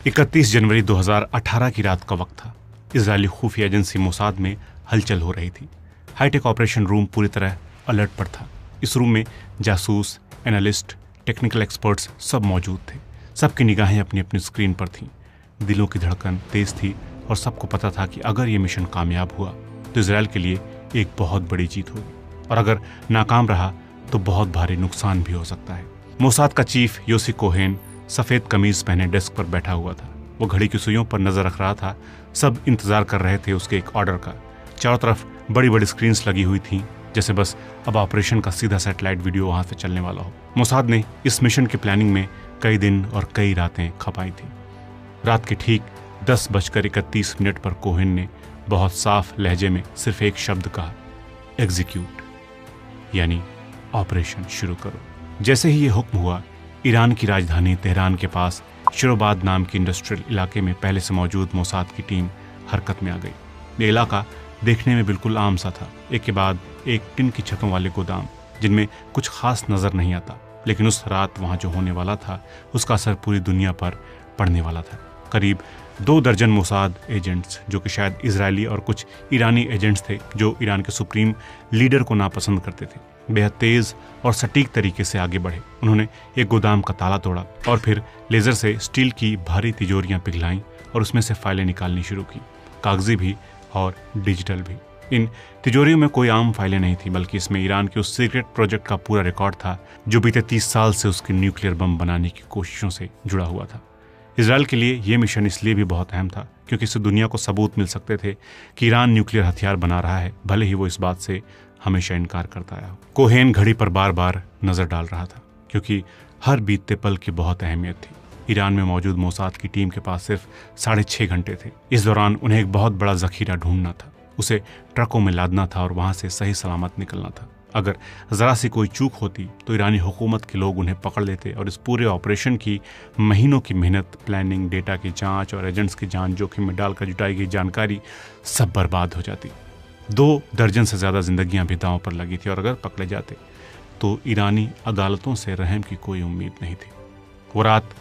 31 जनवरी 2018 की रात का वक्त था। इजरायली खुफिया एजेंसी मोसाद में हलचल हो रही थी। हाईटेक ऑपरेशन रूम पूरी तरह अलर्ट पर था। इस रूम में जासूस, एनालिस्ट, टेक्निकल एक्सपर्ट्स सब मौजूद थे। सबकी निगाहें अपनी अपनी स्क्रीन पर थीं। दिलों की धड़कन तेज थी और सबको पता था कि अगर ये मिशन कामयाब हुआ तो इजराइल के लिए एक बहुत बड़ी जीत होगी, और अगर नाकाम रहा तो बहुत भारी नुकसान भी हो सकता है। मोसाद का चीफ योसी कोहेन सफेद कमीज पहने डेस्क पर बैठा हुआ था। वो घड़ी की सुइयों पर नजर रख रहा था। सब इंतजार कर रहे थे उसके एक ऑर्डर का। चारों तरफ बड़ी बड़ी स्क्रीन्स लगी हुई थीं, जैसे बस अब ऑपरेशन का सीधा सैटेलाइट वीडियो वहां से चलने वाला हो। मोसाद ने इस मिशन की प्लानिंग में कई दिन और कई रातें खपाई थी। रात के ठीक 10:31 पर कोहेन ने बहुत साफ लहजे में सिर्फ एक शब्द कहा, एग्जीक्यूट, यानी ऑपरेशन शुरू करो। जैसे ही ये हुक्म हुआ, ईरान की राजधानी तेहरान के पास शिरोबाद नाम के इंडस्ट्रियल इलाके में पहले से मौजूद मोसाद की टीम हरकत में आ गई। ये इलाका देखने में बिल्कुल आम सा था, एक के बाद एक टिन की छतों वाले गोदाम जिनमें कुछ खास नजर नहीं आता, लेकिन उस रात वहां जो होने वाला था उसका असर पूरी दुनिया पर पड़ने वाला था। करीब 2 दर्जन मोसाद एजेंट्स, जो कि शायद इजरायली और कुछ ईरानी एजेंट्स थे जो ईरान के सुप्रीम लीडर को नापसंद करते थे, बेहद तेज और सटीक तरीके से आगे बढ़े। उन्होंने एक गोदाम का ताला तोड़ा और फिर लेजर से स्टील की भारी तिजोरियां पिघलाईं और उसमें से फाइलें निकालनी शुरू की, कागजी भी और डिजिटल भी। इन तिजोरियों में कोई आम फाइलें नहीं थी, बल्कि इसमें ईरान के उस सीक्रेट प्रोजेक्ट का पूरा रिकॉर्ड था जो बीते 30 साल से उसके न्यूक्लियर बम बनाने की कोशिशों से जुड़ा हुआ था। इजराइल के लिए यह मिशन इसलिए भी बहुत अहम था क्योंकि इससे दुनिया को सबूत मिल सकते थे कि ईरान न्यूक्लियर हथियार बना रहा है, भले ही वो इस बात से हमेशा इनकार करता आया हो। कोहेन घड़ी पर बार बार नजर डाल रहा था क्योंकि हर बीतते पल की बहुत अहमियत थी। ईरान में मौजूद मोसाद की टीम के पास सिर्फ 6.5 घंटे थे। इस दौरान उन्हें एक बहुत बड़ा जखीरा ढूंढना था, उसे ट्रकों में लादना था और वहां से सही सलामत निकलना था। अगर जरा सी कोई चूक होती तो ईरानी हुकूमत के लोग उन्हें पकड़ लेते और इस पूरे ऑपरेशन की महीनों की मेहनत, प्लानिंग, डेटा की जांच और एजेंट्स की जान जोखिम में डालकर जुटाई गई जानकारी सब बर्बाद हो जाती। 2 दर्जन से ज्यादा जिंदगियां भी दांव पर लगी थी और अगर पकड़े जाते तो ईरानी अदालतों से रहम की कोई उम्मीद नहीं थी। वो रात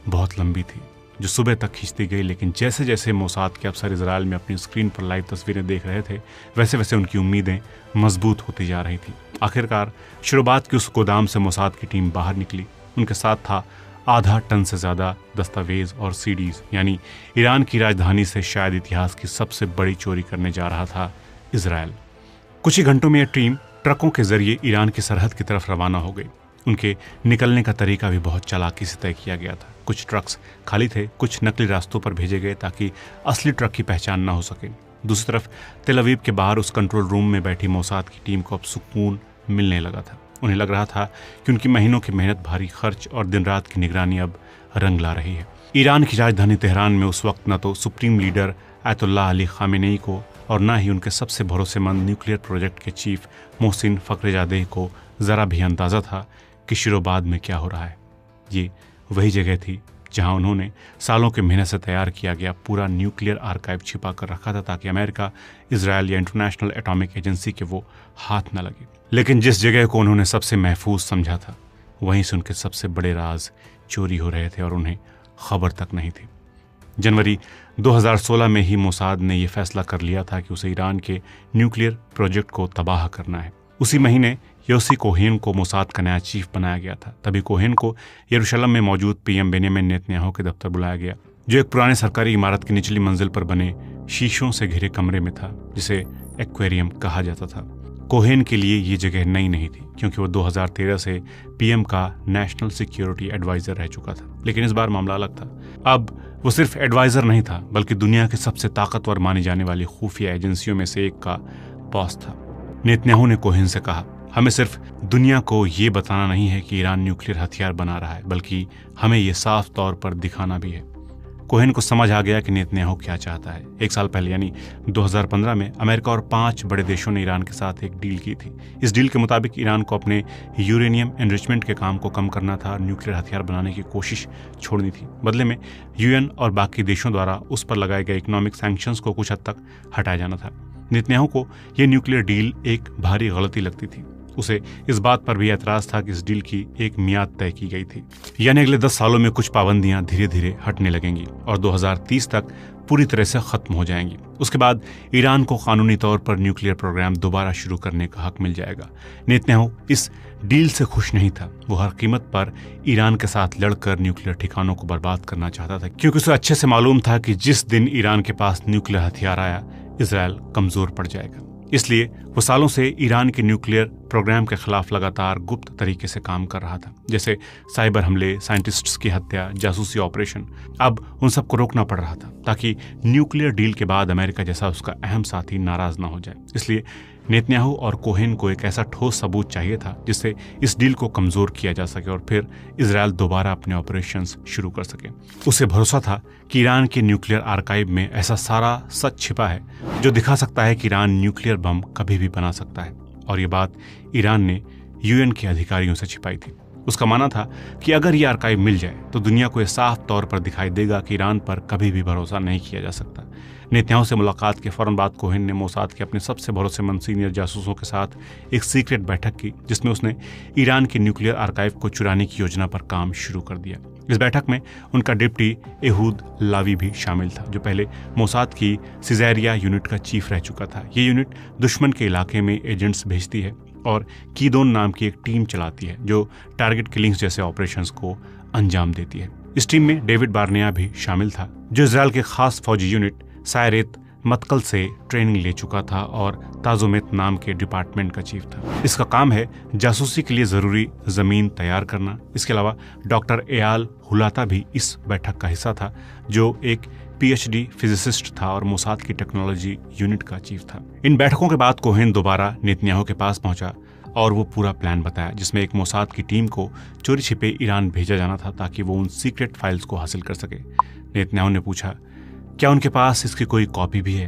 बहुत लंबी थी जो सुबह तक खींचती गई, लेकिन जैसे जैसे मोसाद के अफसर इजराइल में अपनी स्क्रीन पर लाइव तस्वीरें देख रहे थे, वैसे वैसे उनकी उम्मीदें मजबूत होती जा रही थी। आखिरकार शिरोबाद की उस गोदाम से मोसाद की टीम बाहर निकली। उनके साथ था आधा टन से ज्यादा दस्तावेज और सीडीज, यानी ईरान की राजधानी से शायद इतिहास की सबसे बड़ी चोरी करने जा रहा था इजराइल। कुछ ही घंटों में यह टीम ट्रकों के जरिए ईरान की सरहद की तरफ रवाना हो गई। उनके निकलने का तरीका भी बहुत चालाकी से तय किया गया था। कुछ ट्रक्स खाली थे, कुछ नकली रास्तों पर भेजे गए ताकि असली ट्रक की पहचान ना हो सके। दूसरी तरफ तेल अवीव के बाहर उस कंट्रोल रूम में बैठी मोसाद की टीम को अब सुकून मिलने लगा था। उन्हें लग रहा था कि उनकी महीनों की मेहनत, भारी खर्च और दिन रात की निगरानी अब रंग ला रही है। ईरान की राजधानी तेहरान में उस वक्त न तो supreme leader Ayatollah Ali Khamenei को और न ही उनके सबसे भरोसेमंद न्यूक्लियर प्रोजेक्ट के चीफ मोहसिन फखरेजादेह को जरा भी अंदाजा था कि शिरोबाद में क्या हो रहा है। ये वही जगह थी जहां उन्होंने सालों की मेहनत से तैयार किया गया पूरा न्यूक्लियर आर्काइव छिपा कर रखा था ताकि अमेरिका, इजराइल या इंटरनेशनल एटॉमिक एजेंसी के वो हाथ न लगे। लेकिन जिस जगह को उन्होंने सबसे महफूज समझा था, वहीं से उनके सबसे बड़े राज चोरी हो रहे थे और उन्हें खबर तक नहीं थी। जनवरी 2016 में ही मोसाद ने यह फैसला कर लिया था कि उसे ईरान के न्यूक्लियर प्रोजेक्ट को तबाह करना है। उसी महीने योसी कोहेन को मोसाद का नया चीफ बनाया गया था। तभी कोहेन को यरूशलेम में मौजूद पीएम बेंजामिन नेतन्याहू के दफ्तर बुलाया गया, जो एक पुराने सरकारी इमारत की निचली मंजिल पर बने शीशों से घिरे कमरे में था, जिसे एक्वेरियम कहा जाता था। कोहेन के लिए ये जगह नई नहीं थी क्योंकि वो 2013 से पीएम का नेशनल सिक्योरिटी एडवाइजर रह चुका था। लेकिन इस बार मामला अलग था। अब वो सिर्फ एडवाइजर नहीं था, बल्कि दुनिया की सबसे ताकतवर मानी जाने वाली खुफिया एजेंसियों में से एक का बॉस था। नेतन्याहू ने कोहेन से कहा, हमें सिर्फ दुनिया को ये बताना नहीं है कि ईरान न्यूक्लियर हथियार बना रहा है, बल्कि हमें ये साफ तौर पर दिखाना भी है। कोहेन को समझ आ गया कि नेतन्याहू क्या चाहता है। 1 साल पहले यानी 2015 में अमेरिका और 5 बड़े देशों ने ईरान के साथ एक डील की थी। इस डील के मुताबिक ईरान को अपने यूरेनियम एनरिचमेंट के काम को कम करना था और न्यूक्लियर हथियार बनाने की कोशिश छोड़नी थी। बदले में यूएन और बाकी देशों द्वारा उस पर लगाए गए इकोनॉमिक सैंक्शंस को कुछ हद तक हटाया जाना था। नेतन्याहू को यह न्यूक्लियर डील एक भारी गलती लगती थी। उसे इस बात पर भी एतराज था कि इस डील की एक मियाद तय की गई थी, यानी अगले 10 सालों में कुछ पाबंदियां धीरे धीरे हटने लगेंगी और 2030 तक पूरी तरह से खत्म हो जाएंगी। उसके बाद ईरान को कानूनी तौर पर न्यूक्लियर प्रोग्राम दोबारा शुरू करने का हक मिल जाएगा। नेतन्याहू इस डील से खुश नहीं था। वो हर कीमत पर ईरान के साथ लड़कर न्यूक्लियर ठिकानों को बर्बाद करना चाहता था, क्योंकि उसे अच्छे से मालूम था कि जिस दिन ईरान के पास न्यूक्लियर हथियार आया, इजरायल कमजोर पड़ जाएगा। इसलिए वो सालों से ईरान के न्यूक्लियर प्रोग्राम के खिलाफ लगातार गुप्त तरीके से काम कर रहा था, जैसे साइबर हमले, साइंटिस्ट्स की हत्या, जासूसी ऑपरेशन। अब उन सबको रोकना पड़ रहा था ताकि न्यूक्लियर डील के बाद अमेरिका जैसा उसका अहम साथी नाराज ना हो जाए। इसलिए नेतन्याहू और कोहेन को एक ऐसा ठोस सबूत चाहिए था जिससे इस डील को कमजोर किया जा सके और फिर इजरायल दोबारा अपने ऑपरेशंस शुरू कर सके। उसे भरोसा था कि ईरान के न्यूक्लियर आर्काइव में ऐसा सारा सच छिपा है जो दिखा सकता है कि ईरान न्यूक्लियर बम कभी भी बना सकता है, और ये बात ईरान ने यूएन के अधिकारियों से छिपाई थी। उसका मानना था कि अगर ये आर्काइव मिल जाए तो दुनिया को यह साफ तौर पर दिखाई देगा कि ईरान पर कभी भी भरोसा नहीं किया जा सकता। नेतन्याहू से मुलाकात के फौरन बाद कोहेन ने मोसाद के अपने सबसे भरोसेमंद सीनियर जासूसों के साथ एक सीक्रेट बैठक की, जिसमें उसने ईरान के न्यूक्लियर आर्काइव को चुराने की योजना पर काम शुरू कर दिया। इस बैठक में उनका डिप्टी एहूद लावी भी शामिल था, जो पहले मोसाद की सिजेरिया यूनिट का चीफ रह चुका था। ये यूनिट दुश्मन के इलाके में एजेंट्स भेजती है और कीदोन नाम की एक टीम चलाती है जो टारगेट किलिंग्स जैसे ऑपरेशंस को अंजाम देती है। इस टीम में डेविड बार्निया भी शामिल था, जो इजरायल के खास फौजी यूनिट सायरेत मतकल से ट्रेनिंग ले चुका था और ताजुमेत नाम के डिपार्टमेंट का चीफ था। इसका काम है जासूसी के लिए जरूरी जमीन तैयार करना। इसके अलावा डॉक्टर एयाल हुलाता भी इस बैठक का हिस्सा था, जो एक पीएचडी फिजिसिस्ट था और मोसाद की टेक्नोलॉजी यूनिट का चीफ था। इन बैठकों के बाद कोहेन दोबारा नेतन्याहू के पास पहुंचा और वो पूरा प्लान बताया, जिसमें एक मोसाद की टीम को चोरी छिपे ईरान भेजा जाना था ताकि वो उन सीक्रेट फाइल्स को हासिल कर सके। नेतन्याहू ने पूछा, क्या उनके पास इसकी कोई कॉपी भी है?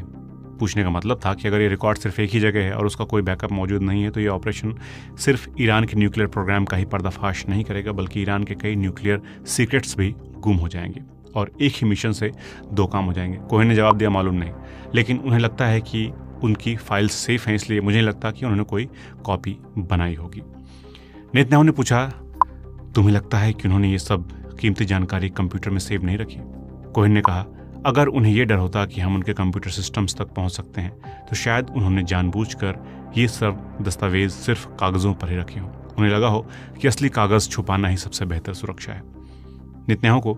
पूछने का मतलब था कि अगर ये रिकॉर्ड सिर्फ एक ही जगह है और उसका कोई बैकअप मौजूद नहीं है तो ये ऑपरेशन सिर्फ ईरान के न्यूक्लियर प्रोग्राम का ही पर्दाफाश नहीं करेगा, बल्कि ईरान के कई न्यूक्लियर सीक्रेट्स भी गुम हो जाएंगे और एक ही मिशन से 2 काम हो जाएंगे। कोहेन ने जवाब दिया, मालूम नहीं, लेकिन उन्हें लगता है कि उनकी फाइल्स सेफ हैं, इसलिए मुझे नहीं लगता कि उन्होंने कोई कॉपी बनाई होगी। नेतन्याहू ने पूछा, तुम्हें लगता है कि उन्होंने ये सब कीमती जानकारी कंप्यूटर में सेव नहीं रखी? कोहेन ने कहा, अगर उन्हें यह डर होता कि हम उनके कंप्यूटर सिस्टम्स तक पहुंच सकते हैं तो शायद उन्होंने जानबूझकर ये सब दस्तावेज सिर्फ कागजों पर ही रखे हों। उन्हें लगा हो कि असली कागज छुपाना ही सबसे बेहतर सुरक्षा है। नेतन्याहू को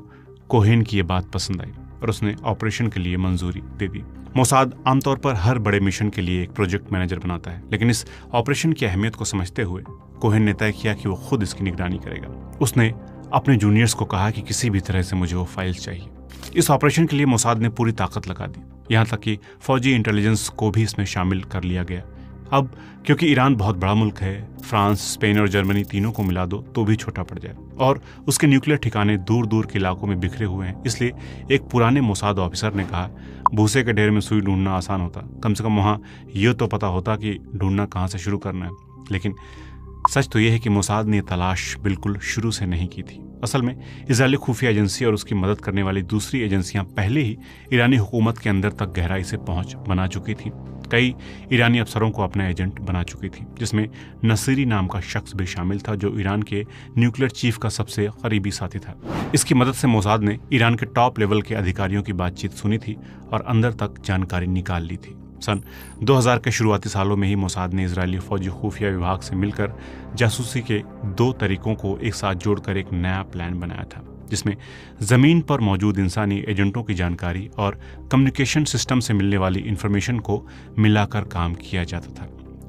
कोहेन की ये बात पसंद आई और उसने ऑपरेशन के लिए मंजूरी दे दी। मोसाद आमतौर पर हर बड़े मिशन के लिए एक प्रोजेक्ट मैनेजर बनाता है, लेकिन इस ऑपरेशन की अहमियत को समझते हुए कोहेन ने तय किया कि वो खुद इसकी निगरानी करेगा। उसने अपने जूनियर्स को कहा कि किसी भी तरह से मुझे वो फाइल्स चाहिए। इस ऑपरेशन के लिए मोसाद ने पूरी ताकत लगा दी, यहाँ तक कि फौजी इंटेलिजेंस को भी इसमें शामिल कर लिया गया। अब क्योंकि ईरान बहुत बड़ा मुल्क है, फ्रांस, स्पेन और जर्मनी तीनों को मिला दो तो भी छोटा पड़ जाए और उसके न्यूक्लियर ठिकाने दूर दूर के इलाकों में बिखरे हुए हैं। इसलिए एक पुराने मोसाद ऑफिसर ने कहा, भूसे के ढेर में सुई ढूंढना आसान होता, कम से कम वहाँ ये तो पता होता कि ढूंढना कहाँ से शुरू करना है। लेकिन सच तो यह है कि मोसाद ने तलाश बिल्कुल शुरू से नहीं की थी। असल में इजरायली खुफिया एजेंसी और उसकी मदद करने वाली दूसरी एजेंसियां पहले ही ईरानी हुकूमत के अंदर तक गहराई से पहुंच बना चुकी थी। कई ईरानी अफसरों को अपना एजेंट बना चुकी थी, जिसमें नसीरी नाम का शख्स भी शामिल था, जो ईरान के न्यूक्लियर चीफ का सबसे करीबी साथी था। इसकी मदद से मोसाद ने ईरान के टॉप लेवल के अधिकारियों की बातचीत सुनी थी और अंदर तक जानकारी निकाल ली थी। सन 2000 के शुरुआती सालों में ही मोसाद ने इजरायली फौजी खुफिया विभाग से मिलकर जासूसी के 2 तरीकों को एक साथ जोड़कर एक नया प्लान बनाया था, जिसमें जमीन पर मौजूद इंसानी एजेंटों की जानकारी और कम्युनिकेशन सिस्टम से मिलने वाली इंफॉर्मेशन को मिलाकर काम किया जाता था।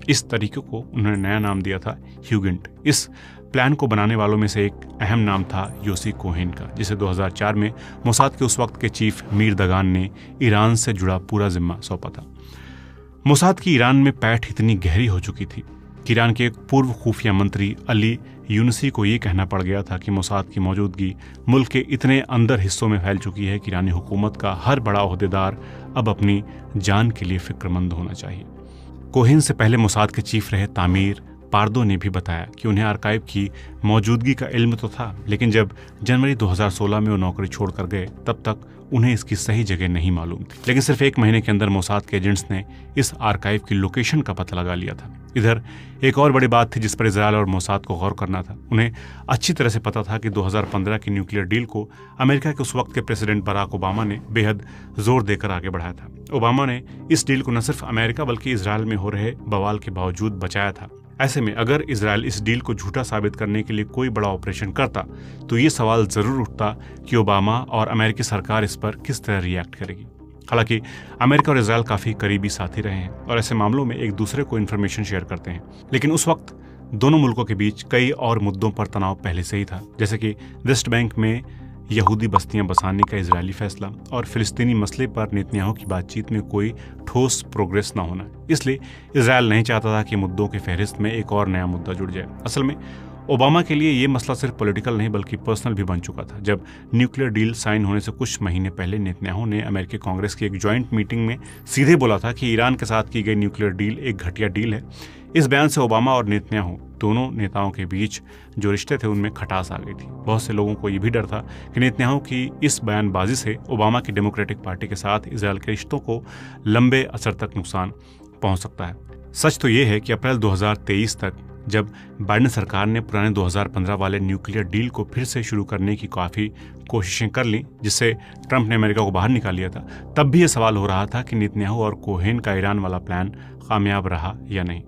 इस तरीके को उन्होंने नया नाम दिया था ह्यूगेंट। इस प्लान को बनाने वालों में से एक अहम नाम था योसी कोहेन का, जिसे 2004 में मोसाद के उस वक्त के चीफ मीर दगान ने ईरान से जुड़ा पूरा जिम्मा सौंपा था। मोसाद की ईरान में पैठ इतनी गहरी हो चुकी थी कि ईरान के एक पूर्व खुफिया मंत्री अली यूनुसी को ये कहना पड़ गया था कि मोसाद की मौजूदगी मुल्क के इतने अंदर हिस्सों में फैल चुकी है कि ईरानी हुकूमत का हर बड़ा ओहदेदार अब अपनी जान के लिए फिक्रमंद होना चाहिए। कोहेन से पहले मोसाद के चीफ रहे तामीर पार्दो ने भी बताया कि उन्हें आर्काइव की मौजूदगी का इल्म तो था, लेकिन जब जनवरी 2016 में वो नौकरी छोड़कर गए तब तक उन्हें इसकी सही जगह नहीं मालूम थी। लेकिन सिर्फ 1 महीने के अंदर मोसाद के एजेंट्स ने इस आर्काइव की लोकेशन का पता लगा लिया था। इधर एक और बड़ी बात थी जिस पर इजरायल और मोसाद को गौर करना था। उन्हें अच्छी तरह से पता था कि 2015 की न्यूक्लियर डील को अमेरिका के उस वक्त के प्रेसिडेंट बराक ओबामा ने बेहद जोर देकर आगे बढ़ाया था। ओबामा ने इस डील को न सिर्फ अमेरिका बल्कि इजरायल में हो रहे बवाल के बावजूद बचाया था। ऐसे में अगर इजरायल इस डील को झूठा साबित करने के लिए कोई बड़ा ऑपरेशन करता तो ये सवाल जरूर उठता कि ओबामा और अमेरिकी सरकार इस पर किस तरह रिएक्ट करेगी। हालांकि अमेरिका और इजरायल काफी करीबी साथी रहे हैं और ऐसे मामलों में एक दूसरे को इन्फॉर्मेशन शेयर करते हैं, लेकिन उस वक्त दोनों मुल्कों के बीच कई और मुद्दों पर तनाव पहले से ही था, जैसे कि वेस्ट बैंक में यहूदी बस्तियां बसाने का इजरायली फैसला और फिलिस्तीनी मसले पर नेतन्याहू की बातचीत में कोई ठोस प्रोग्रेस न होना। इसलिए इजरायल नहीं चाहता था कि मुद्दों की फहरिस्त में एक और नया मुद्दा जुड़ जाए। असल में ओबामा के लिए ये मसला सिर्फ पॉलिटिकल नहीं बल्कि पर्सनल भी बन चुका था। जब न्यूक्लियर डील साइन होने से कुछ महीने पहले नेतन्याहू ने अमेरिकी कांग्रेस की एक ज्वाइंट मीटिंग में सीधे बोला था कि ईरान के साथ की गई न्यूक्लियर डील एक घटिया डील है। इस बयान से ओबामा और नेतन्याहू दोनों नेताओं के बीच जो रिश्ते थे उनमें खटास आ गई थी। बहुत से लोगों को यह भी डर था कि नेतन्याहू की इस बयानबाजी से ओबामा की डेमोक्रेटिक पार्टी के साथ इजरायल के रिश्तों को लंबे असर तक नुकसान पहुंच सकता है। सच तो यह है कि अप्रैल 2023 तक जब बाइडेन सरकार ने पुराने 2015 वाले न्यूक्लियर डील को फिर से शुरू करने की काफ़ी कोशिशें कर ली, जिससे ट्रंप ने अमेरिका को बाहर निकाल लिया था, तब भी ये सवाल हो रहा था कि नेतन्याहू और कोहेन का ईरान वाला प्लान कामयाब रहा या नहीं।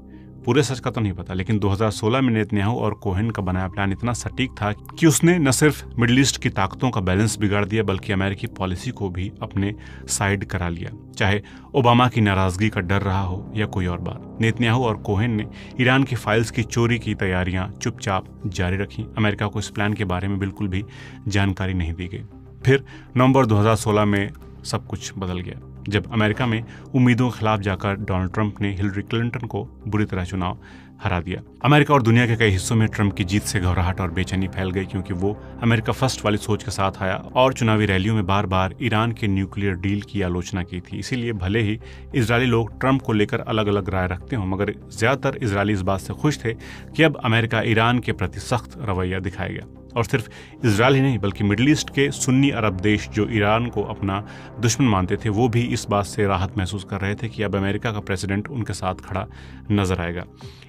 पूरे सच का तो नहीं पता, लेकिन 2016 में नेतन्याहू और कोहेन का बनाया प्लान इतना सटीक था कि उसने न सिर्फ मिडिल ईस्ट की ताकतों का बैलेंस बिगाड़ दिया बल्कि अमेरिकी पॉलिसी को भी अपने साइड करा लिया। चाहे ओबामा की नाराजगी का डर रहा हो या कोई और बात, नेतन्याहू और कोहेन ने ईरान की फाइल्स की चोरी की तैयारियां चुपचाप जारी रखी। अमेरिका को इस प्लान के बारे में बिल्कुल भी जानकारी नहीं दी गई। फिर नवंबर 2016 में सब कुछ बदल गया जब अमेरिका में उम्मीदों के खिलाफ जाकर डोनाल्ड ट्रंप ने हिलरी क्लिंटन को बुरी तरह चुनाव हरा दिया। अमेरिका और दुनिया के कई हिस्सों में ट्रंप की जीत से घबराहट और बेचैनी फैल गई, क्योंकि वो अमेरिका फर्स्ट वाली सोच के साथ आया और चुनावी रैलियों में बार बार ईरान के न्यूक्लियर डील की आलोचना की थी। इसीलिए भले ही इजरायली लोग ट्रंप को लेकर अलग अलग राय रखते हों, मगर ज्यादातर इजरायली इस बात से खुश थे कि अब अमेरिका ईरान के प्रति सख्त रवैया दिखाएगा। और सिर्फ इजरायल ही नहीं बल्कि मिडिल ईस्ट के सुन्नी अरब देश जो ईरान को अपना दुश्मन मानते थे, वो भी इस बात से राहत महसूस कर रहे थे कि अब अमेरिका का प्रेसिडेंट उनके साथ खड़ा नजर आएगा।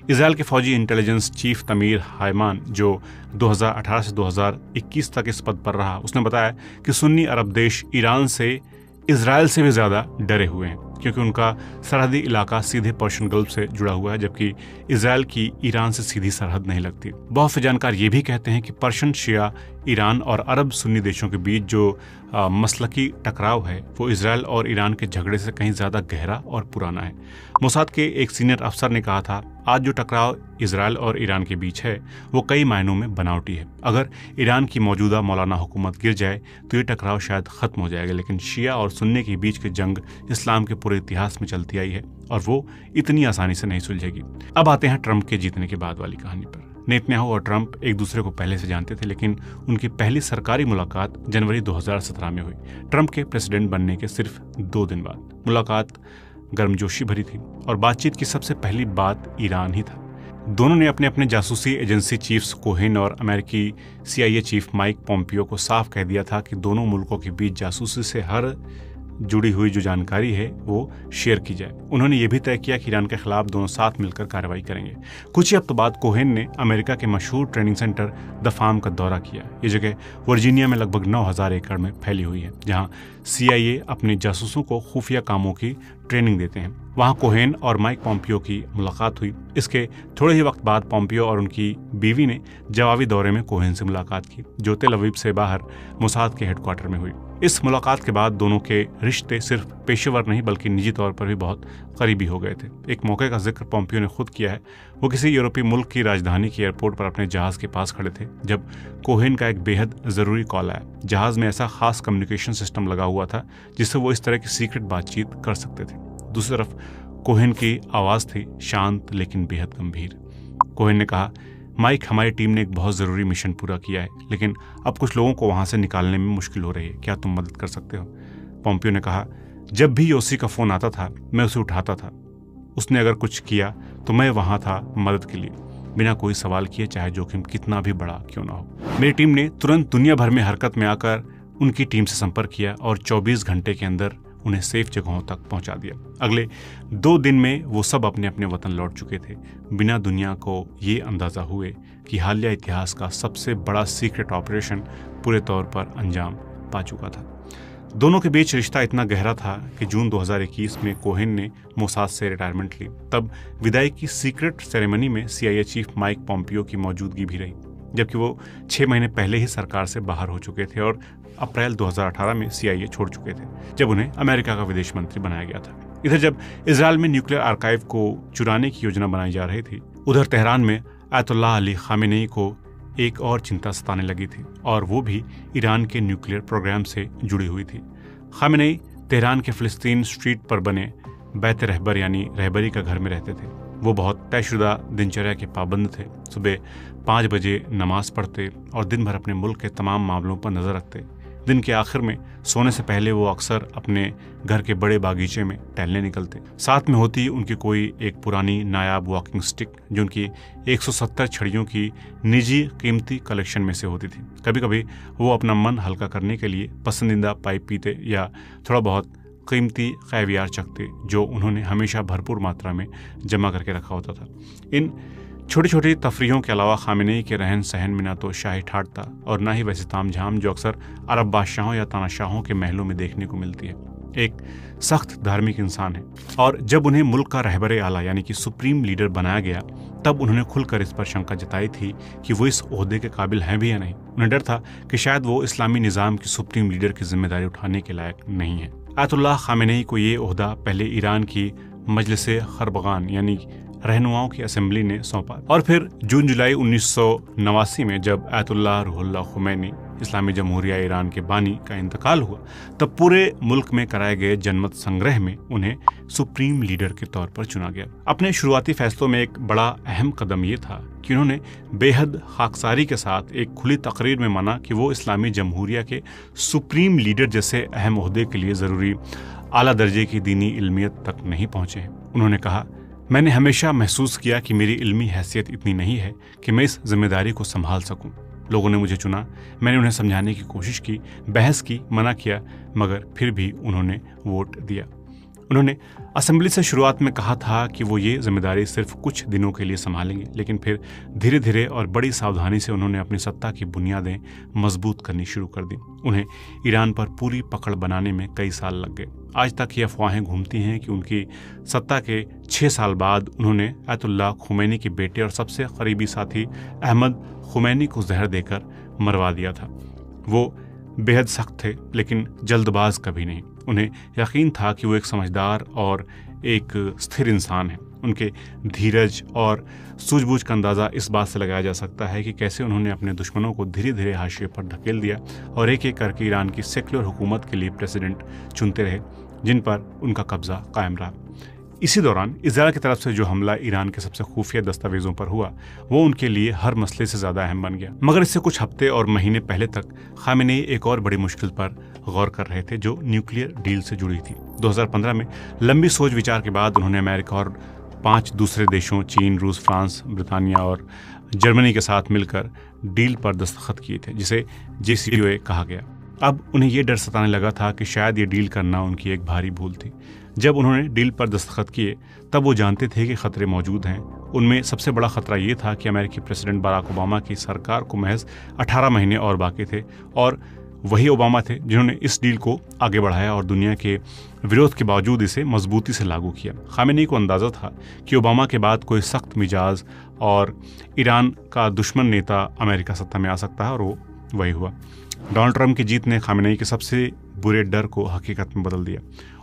इजरायल के फौजी इंटेलिजेंस चीफ तमीर हायमान, जो 2018 से 2021 तक इस पद पर रहा, उसने बताया कि सुन्नी अरब देश ईरान से इजरायल से भी ज्यादा डरे हुए हैं, क्योंकि उनका सरहदी इलाका सीधे पर्शियन गल्फ से जुड़ा हुआ है, जबकि इजरायल की ईरान से सीधी सरहद नहीं लगती। बहुत से जानकार ये भी कहते हैं कि पर्शियन शिया ईरान और अरब सुन्नी देशों के बीच जो मसलकी टकराव है वो इजरायल और ईरान के झगड़े से कहीं ज्यादा गहरा और पुराना है। मोसाद के एक सीनियर अफसर ने कहा था, आज जो टकराव इजरायल और ईरान के बीच है वो कई मायनों में बनावटी है। अगर ईरान की मौजूदा मौलाना हुकूमत गिर जाए तो ये टकराव शायद खत्म हो जाएगा, लेकिन शिया और सुन्नी के बीच की जंग इस्लाम के पूरे इतिहास में चलती आई है और वो इतनी आसानी से नहीं सुलझेगी। अब आते हैं ट्रंप के जीतने के बाद वाली कहानी पर। नेतन्याहू और ट्रंप एक दूसरे को पहले से जानते थे, लेकिन उनकी पहली सरकारी मुलाकात जनवरी 2017 में हुई, ट्रंप के प्रेसिडेंट बनने के सिर्फ 2 दिन बाद। मुलाकात गर्मजोशी भरी थी और बातचीत की सबसे पहली बात ईरान ही था। दोनों ने अपने अपने जासूसी एजेंसी चीफ्स कोहेन और अमेरिकी CIA चीफ माइक पोम्पियो को साफ कह दिया था कि दोनों मुल्कों के बीच जासूसी से हर जुड़ी हुई जो जानकारी है वो शेयर की जाए। उन्होंने ये भी तय किया कि ईरान के खिलाफ दोनों साथ मिलकर कार्रवाई करेंगे। कुछ ही हफ्तों बाद कोहेन ने अमेरिका के मशहूर ट्रेनिंग सेंटर द फार्म का दौरा किया। ये जगह वर्जीनिया में लगभग 9000 एकड़ में फैली हुई है, जहां CIA अपने जासूसों को खुफिया कामों की ट्रेनिंग देते हैं। वहां कोहेन और माइक पोम्पियो की मुलाकात हुई। इसके थोड़े ही वक्त बाद पोम्पियो और उनकी बीवी ने जवाबी दौरे में कोहेन से मुलाकात की, जो तेल अवीव से बाहर मोसाद के हेडक्वार्टर में हुई। इस मुलाकात के बाद दोनों के रिश्ते सिर्फ पेशेवर नहीं बल्कि निजी तौर पर भी बहुत करीबी हो गए थे। एक मौके का जिक्र पोम्पियो ने खुद किया है। वो किसी यूरोपीय मुल्क की राजधानी के एयरपोर्ट पर अपने जहाज के पास खड़े थे जब कोहेन का एक बेहद जरूरी कॉल आया। जहाज में ऐसा खास कम्युनिकेशन सिस्टम लगा हुआ था जिससे वो इस तरह की सीक्रेट बातचीत कर सकते थे। दूसरी तरफ कोहेन की आवाज थी शांत लेकिन बेहद गंभीर। कोहेन ने कहा, माइक, हमारी टीम ने एक बहुत ज़रूरी मिशन पूरा किया है, लेकिन अब कुछ लोगों को वहाँ से निकालने में मुश्किल हो रही है। क्या तुम मदद कर सकते हो? पोम्पियो ने कहा, जब भी योसी का फ़ोन आता था मैं उसे उठाता था। उसने अगर कुछ किया तो मैं वहाँ था मदद के लिए। बिना कोई सवाल किए, चाहे जोखिम कितना भी बड़ा क्यों ना हो। मेरी टीम ने तुरंत दुनिया भर में हरकत में आकर उनकी टीम से संपर्क किया और 24 घंटे के अंदर उन्हें सेफ जगहों तक पहुंचा दिया। अगले 2 दिन में वो सब अपने अपने वतन लौट चुके थे, बिना दुनिया को ये अंदाजा हुए कि हालिया इतिहास का सबसे बड़ा सीक्रेट ऑपरेशन पूरे तौर पर अंजाम पा चुका था। दोनों के बीच रिश्ता इतना गहरा था कि जून 2021 में कोहेन ने मोसाद से रिटायरमेंट ली। तब विदाई की सीक्रेट सेरेमनी में CIA चीफ माइक पॉम्पियो की मौजूदगी भी रही, जबकि वो 6 महीने पहले ही सरकार से बाहर हो चुके थे और अप्रैल 2018 में CIA छोड़ चुके थे, जब उन्हें अमेरिका का विदेश मंत्री बनाया गया था। इधर जब इजराइल में न्यूक्लियर आर्काइव को चुराने की योजना बनाई जा रही थी, उधर तेहरान में आयतुल्लाह अली खामेनेई को एक और चिंता सताने लगी थी, और वो भी ईरान के न्यूक्लियर प्रोग्राम से जुड़ी हुई थी। खामेनेई तेहरान के फिलिस्तीन स्ट्रीट पर बने बैत रहबर यानी रहबरी का घर में रहते थे। वो बहुत तयशुदा दिनचर्या के पाबंद थे। सुबह 5 बजे नमाज पढ़ते और दिन भर अपने मुल्क के तमाम मामलों पर नजर रखते। दिन के आखिर में सोने से पहले वो अक्सर अपने घर के बड़े बागीचे में टहलने निकलते। साथ में होती उनकी कोई एक पुरानी नायाब वॉकिंग स्टिक, जो उनकी 170 छड़ियों की निजी कीमती कलेक्शन में से होती थी। कभी कभी वो अपना मन हल्का करने के लिए पसंदीदा पाइप पीते या थोड़ा बहुत कीमती कैवियार चखते, जो उन्होंने हमेशा भरपूर मात्रा में जमा करके रखा होता था। इन छोटी छोटी तफरीहों के अलावा खामेनेई के रहन सहन में ना तो शाही ठाट था और ना ही वैसे तामझाम जो अक्सर अरब बादशाहों या तानाशाहों के महलों में देखने को मिलती है। एक सख्त धार्मिक इंसान है, और जब उन्हें मुल्क का रहबरे आला यानी कि सुप्रीम लीडर बनाया गया, तब उन्होंने खुलकर इस पर शंका जताई थी कि वो इस ओहदे के काबिल हैं भी या नहीं। उन्हें डर था कि शायद वो इस्लामी निज़ाम की सुप्रीम लीडर की जिम्मेदारी उठाने के लायक नहीं है। आयतुल्लाह खामेनेई को ये ओहदा पहले ईरान की मजलिस खरबगान यानी रहनुमाओं की असेंबली ने सौंपा, और फिर जून जुलाई 1989 में जब आयतुल्लाह रूहुल्लाह खुमैनी इस्लामी जमहूरिया ईरान के बानी का इंतकाल हुआ, तब पूरे मुल्क में कराए गए जनमत संग्रह में उन्हें सुप्रीम लीडर के तौर पर चुना गया। अपने शुरुआती फैसलों में एक बड़ा अहम कदम ये था कि उन्होंने बेहद खाकसारी के साथ एक खुली तकरीर में माना कि वो इस्लामी जमहूरिया के सुप्रीम लीडर जैसे अहम ओहदे के लिए ज़रूरी आला दर्जे की दीनी इल्मियत तक नहीं पहुंचे। उन्होंने कहा, मैंने हमेशा महसूस किया कि मेरी इल्मी हैसियत इतनी नहीं है कि मैं इस जिम्मेदारी को संभाल सकूं। लोगों ने मुझे चुना, मैंने उन्हें समझाने की कोशिश की, बहस की, मना किया, मगर फिर भी उन्होंने वोट दिया। उन्होंने असेंबली से शुरुआत में कहा था कि वो ये जिम्मेदारी सिर्फ कुछ दिनों के लिए संभालेंगे, लेकिन फिर धीरे धीरे और बड़ी सावधानी से उन्होंने अपनी सत्ता की बुनियादें मजबूत करनी शुरू कर दी। उन्हें ईरान पर पूरी पकड़ बनाने में कई साल लग गए। आज तक ये अफवाहें घूमती हैं कि उनकी सत्ता के 6 साल बाद उन्होंने आयतुल्लाह खुमैनी के बेटे और सबसे करीबी साथी अहमद खुमैनी को जहर देकर मरवा दिया था। वो बेहद सख्त थे, लेकिन जल्दबाज कभी नहीं। उन्हें यकीन था कि वो एक समझदार और एक स्थिर इंसान है। उनके धीरज और सूझबूझ का अंदाज़ा इस बात से लगाया जा सकता है कि कैसे उन्होंने अपने दुश्मनों को धीरे धीरे हाशिए पर धकेल दिया और एक एक करके ईरान की सेक्युलर हुकूमत के लिए प्रेसिडेंट चुनते रहे, जिन पर उनका कब्जा कायम रहा। इसी दौरान इजराइल की तरफ से जो हमला ईरान के सबसे खुफिया दस्तावेजों पर हुआ, वो उनके लिए हर मसले से ज़्यादा अहम बन गया। मगर इससे कुछ हफ्ते और महीने पहले तक खामेनेई एक और बड़ी मुश्किल पर गौर कर रहे थे, जो न्यूक्लियर डील से जुड़ी थी। 2015 में लंबी सोच विचार के बाद उन्होंने अमेरिका और 5 दूसरे देशों चीन, रूस, फ्रांस, ब्रिटानिया और जर्मनी के साथ मिलकर डील पर दस्तखत किए थे, जिसे JCPOA कहा गया। अब उन्हें यह डर सताने लगा था कि शायद ये डील करना उनकी एक भारी भूल थी। जब उन्होंने डील पर दस्तखत किए, तब वो जानते थे कि खतरे मौजूद हैं। उनमें सबसे बड़ा खतरा ये था कि अमेरिकी प्रेसिडेंट बराक ओबामा की सरकार को महज 18 महीने और बाकी थे, और वही ओबामा थे जिन्होंने इस डील को आगे बढ़ाया और दुनिया के विरोध के बावजूद इसे मजबूती से लागू किया। खामेनेई को अंदाज़ा था कि ओबामा के बाद कोई सख्त मिजाज और ईरान का दुश्मन नेता अमेरिका सत्ता में आ सकता है, और वो वही हुआ। डोनाल्ड ट्रंप की जीत ने खामेनेई के सबसे बुरे डर को हकीकत में बदल दिया।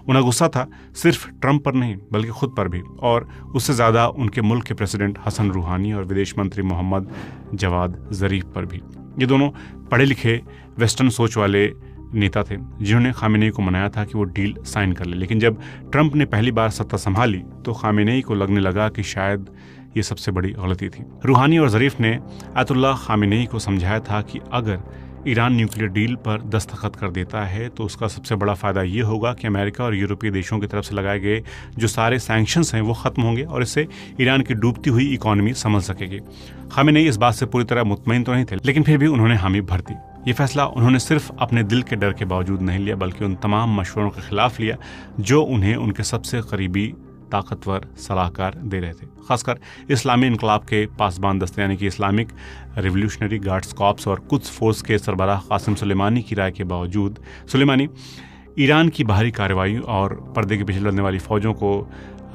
उन्हें गुस्सा था सिर्फ ट्रंप पर नहीं, बल्कि खुद पर भी, और उससे ज़्यादा उनके मुल्क के प्रेसिडेंट हसन रूहानी और विदेश मंत्री मोहम्मद जवाद ज़रीफ पर भी। ये दोनों पढ़े लिखे वेस्टर्न सोच वाले नेता थे जिन्होंने खामेनेई को मनाया था कि वो डील साइन कर ले। लेकिन जब ट्रंप ने पहली बार सत्ता संभाली, तो खामेनेई को लगने लगा कि शायद ये सबसे बड़ी गलती थी। रूहानी और ज़रीफ ने आयतुल्लाह खामेनेई को समझाया था कि अगर ईरान न्यूक्लियर डील पर दस्तखत कर देता है तो उसका सबसे बड़ा फायदा ये होगा कि अमेरिका और यूरोपीय देशों की तरफ से लगाए गए जो सारे सैंक्शंस हैं वो खत्म होंगे और इससे ईरान की डूबती हुई इकोनॉमी संभल सकेगी। खामेनेई इस बात से पूरी तरह मुतमईन तो नहीं थे, लेकिन फिर भी उन्होंने हामी भर दी। ये फैसला उन्होंने सिर्फ अपने दिल के डर के बावजूद नहीं लिया, बल्कि उन तमाम मशवरों के खिलाफ लिया जो उन्हें उनके सबसे करीबी ताकतवर सलाहकार दे रहे थे। खासकर इस्लामी इनकलाब के पासबान दस्ते यानी कि इस्लामिक रिवोल्यूशनरी गार्ड्स कॉर्प्स और कुद्स फोर्स के सरबराह कासिम सुलेमानी की राय के बावजूद सुलेमानी ईरान की बाहरी कार्रवाई और पर्दे के पीछे लड़ने वाली फौजों को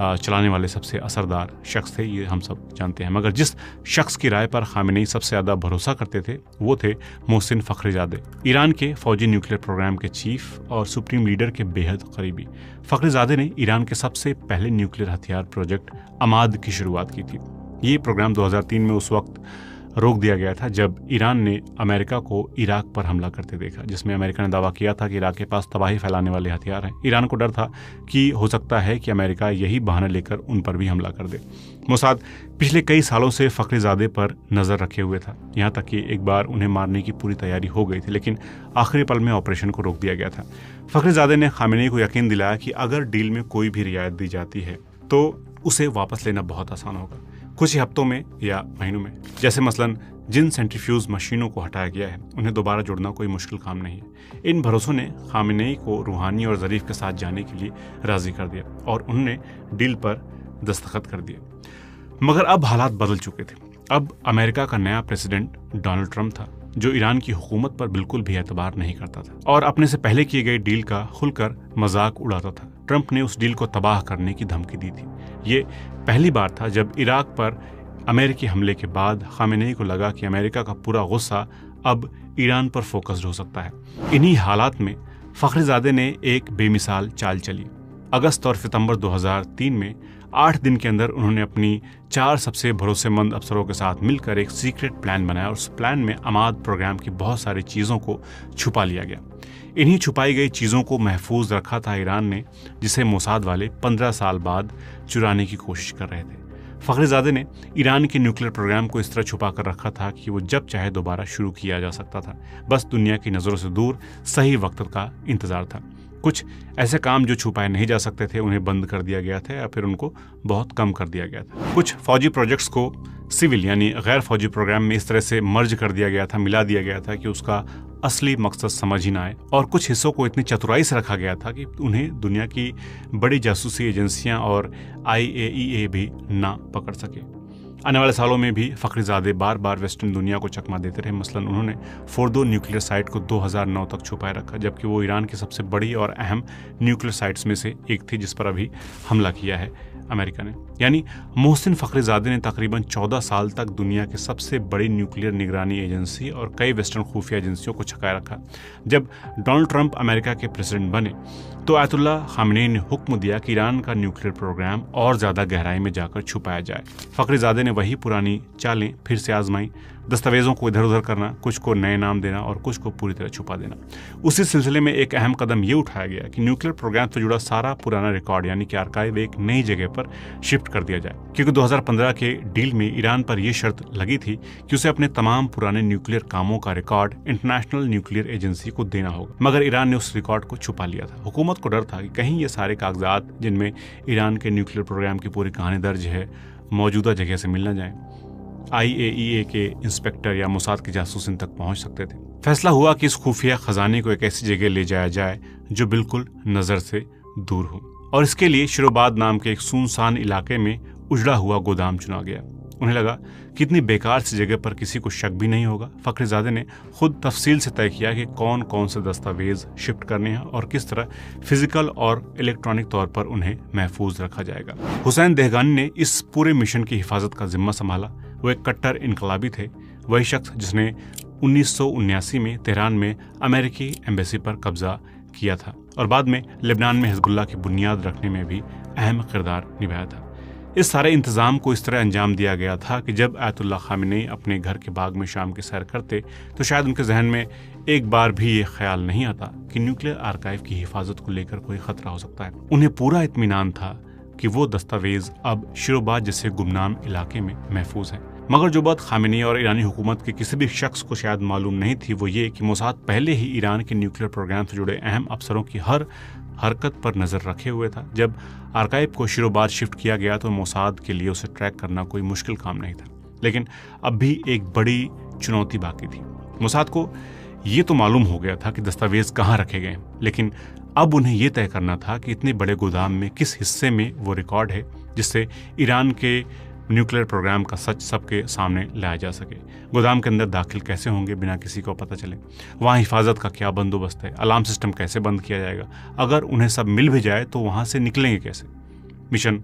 चलाने वाले सबसे असरदार शख्स थे, ये हम सब जानते हैं। मगर जिस शख्स की राय पर खामेनेई सबसे ज़्यादा भरोसा करते थे वो थे मोहसिन फ़खरीज़ादे, ईरान के फौजी न्यूक्लियर प्रोग्राम के चीफ और सुप्रीम लीडर के बेहद करीबी। फ़खरीज़ादे ने ईरान के सबसे पहले न्यूक्लियर हथियार प्रोजेक्ट अमाद की शुरुआत की थी। ये प्रोग्राम 2003 में उस वक्त रोक दिया गया था जब ईरान ने अमेरिका को इराक पर हमला करते देखा, जिसमें अमेरिका ने दावा किया था कि इराक के पास तबाही फैलाने वाले हथियार हैं। ईरान को डर था कि हो सकता है कि अमेरिका यही बहाना लेकर उन पर भी हमला कर दे। मोसाद पिछले कई सालों से फ़खरीज़ादे पर नज़र रखे हुए था, यहाँ तक कि एक बार उन्हें मारने की पूरी तैयारी हो गई थी, लेकिन आखिरी पल में ऑपरेशन को रोक दिया गया था। फ़खरीज़ादे ने खामेनेई को यकीन दिलाया कि अगर डील में कोई भी रियायत दी जाती है तो उसे वापस लेना बहुत आसान होगा, कुछ ही हफ्तों में या महीनों में। जैसे मसलन जिन सेंट्रीफ्यूज मशीनों को हटाया गया है उन्हें दोबारा जोड़ना कोई मुश्किल काम नहीं है। इन भरोसों ने खामेनेई को रूहानी और ज़रीफ के साथ जाने के लिए राज़ी कर दिया और उन्होंने डील पर दस्तखत कर दिया। मगर अब हालात बदल चुके थे। अब अमेरिका का नया प्रेसिडेंट डोनाल्ड ट्रंप था, जो ईरान की हुकूमत पर बिल्कुल भी एतबार नहीं करता था और अपने से पहले किए गए डील का खुलकर मजाक उड़ाता था। ट्रंप ने उस डील को तबाह करने की धमकी दी थी। ये पहली बार था जब इराक पर अमेरिकी हमले के बाद खामेनेई को लगा कि अमेरिका का पूरा गुस्सा अब ईरान पर फोकस्ड हो सकता है। इन्हीं हालात में फ़खरीज़ादे ने एक बेमिसाल चाल चली। अगस्त और सितंबर 2003 में 8 दिन के अंदर उन्होंने अपनी 4 सबसे भरोसेमंद अफसरों के साथ मिलकर एक सीक्रेट प्लान बनाया और उस प्लान में अमाद प्रोग्राम की बहुत सारी चीज़ों को छुपा लिया गया। इन्हीं छुपाई गई चीज़ों को महफूज रखा था ईरान ने, जिसे मोसाद वाले 15 साल बाद चुराने की कोशिश कर रहे थे। फ़खरीज़ादे ने ईरान के न्यूक्लियर प्रोग्राम को इस तरह छुपा कर रखा था कि वो जब चाहे दोबारा शुरू किया जा सकता था। बस दुनिया की नज़रों से दूर सही वक्त का इंतज़ार था। कुछ ऐसे काम जो छुपाए नहीं जा सकते थे उन्हें बंद कर दिया गया था या फिर उनको बहुत कम कर दिया गया था। कुछ फौजी प्रोजेक्ट्स को सिविल यानी गैर फौजी प्रोग्राम में इस तरह से मर्ज कर दिया गया था, मिला दिया गया था कि उसका असली मकसद समझ ही ना आए। और कुछ हिस्सों को इतनी चतुराई से रखा गया था कि उन्हें दुनिया की बड़ी जासूसी एजेंसियां और IAEA भी ना पकड़ सके। आने वाले सालों में भी फ़खरीज़ादे बार बार वेस्टर्न दुनिया को चकमा देते रहे। मसलन उन्होंने फोर्दो न्यूक्लियर साइट को 2009 तक छुपाए रखा, जबकि वो ईरान की सबसे बड़ी और अहम न्यूक्लियर साइट्स में से एक थी जिस पर अभी हमला किया है अमेरिका ने। यानी मोहसिन फ़खरीज़ादे ने तकरीबन 14 साल तक दुनिया के सबसे बड़ी न्यूक्लियर निगरानी एजेंसी और कई वेस्टर्न खुफिया एजेंसियों को छकाए रखा। जब डोनाल्ड ट्रंप अमेरिका के प्रेसिडेंट बने तो आयतुल्ला खामेनेई ने हुक्म दिया कि ईरान का न्यूक्लियर प्रोग्राम और ज़्यादा गहराई में जाकर छुपाया जाए। फ़खरीज़ादे ने वही पुरानी चालें फिर से आजमाई, दस्तावेज़ों को इधर उधर करना, कुछ को नए नाम देना और कुछ को पूरी तरह छुपा देना। उसी सिलसिले में एक अहम कदम ये उठाया गया कि न्यूक्लियर प्रोग्राम से जुड़ा सारा पुराना रिकॉर्ड यानी कि आर्काइव एक नई जगह पर शिफ्ट कर दिया जाए, क्योंकि 2015 के डील में ईरान पर यह शर्त लगी थी कि उसे अपने तमाम पुराने न्यूक्लियर कामों का रिकॉर्ड इंटरनेशनल न्यूक्लियर एजेंसी को देना होगा। मगर ईरान ने उस रिकॉर्ड को छुपा लिया था। हुकूमत को डर था कि कहीं ये सारे कागजात जिनमें ईरान के न्यूक्लियर प्रोग्राम की पूरी कहानी दर्ज है मौजूदा जगह से मिल न जाए। IAEA के इंस्पेक्टर या मोसाद के जासूस इन तक पहुंच सकते थे। फैसला हुआ कि इस खुफिया खजाने को एक ऐसी जगह ले जाया जाए जो बिल्कुल नजर से दूर हो, और इसके लिए शिरोबाद नाम के एक सुनसान इलाके में उजड़ा हुआ गोदाम चुना गया। उन्हें लगा कि इतनी बेकार सी जगह पर किसी को शक भी नहीं होगा। फ़खरीज़ादे ने खुद तफसील से तय किया कि कौन कौन से दस्तावेज शिफ्ट करने हैं और किस तरह फिजिकल और इलेक्ट्रॉनिक तौर पर उन्हें महफूज रखा जाएगा। हुसैन देहगानी ने इस पूरे मिशन की हिफाजत का जिम्मा संभाला। वो एक कट्टर इनकलाबी थे, वही शख्स जिसने 1979 में तेहरान में अमेरिकी एम्बेसी पर कब्जा किया था और बाद में लेबनान में हिजबुल्लाह की बुनियाद रखने में भी अहम किरदार निभाया था। इस सारे इंतजाम को इस तरह अंजाम दिया गया था कि जब आयतुल्ला खामेनेई अपने घर के बाग में शाम की सैर करते तो शायद उनके जहन में एक बार भी ये ख्याल नहीं आता कि न्यूक्लियर आर्काइव की हिफाजत को लेकर कोई खतरा हो सकता है। उन्हें पूरा इत्मीनान था कि वो दस्तावेज अब शिरोबाद जैसे गुमनाम इलाके में महफूज है। मगर जो बात खामेनी और ईरानी हुकूमत के किसी भी शख्स को शायद मालूम नहीं थी वो ये कि मोसाद पहले ही ईरान के न्यूक्लियर प्रोग्राम से जुड़े अहम अफसरों की हर हरकत पर नज़र रखे हुए था। जब आर्काइव को शिरोबाद शिफ्ट किया गया तो मोसाद के लिए उसे ट्रैक करना कोई मुश्किल काम नहीं था, लेकिन अब भी एक बड़ी चुनौती बाकी थी। मोसाद को ये तो मालूम हो गया था कि दस्तावेज कहाँ रखे गए, लेकिन अब उन्हें यह तय करना था कि इतने बड़े गोदाम में किस हिस्से में वो रिकॉर्ड है जिससे ईरान के न्यूक्लियर प्रोग्राम का सच सबके सामने लाया जा सके। गोदाम के अंदर दाखिल कैसे होंगे बिना किसी को पता चले, वहाँ हिफाजत का क्या बंदोबस्त है, अलार्म सिस्टम कैसे बंद किया जाएगा, अगर उन्हें सब मिल भी जाए तो वहाँ से निकलेंगे कैसे। मिशन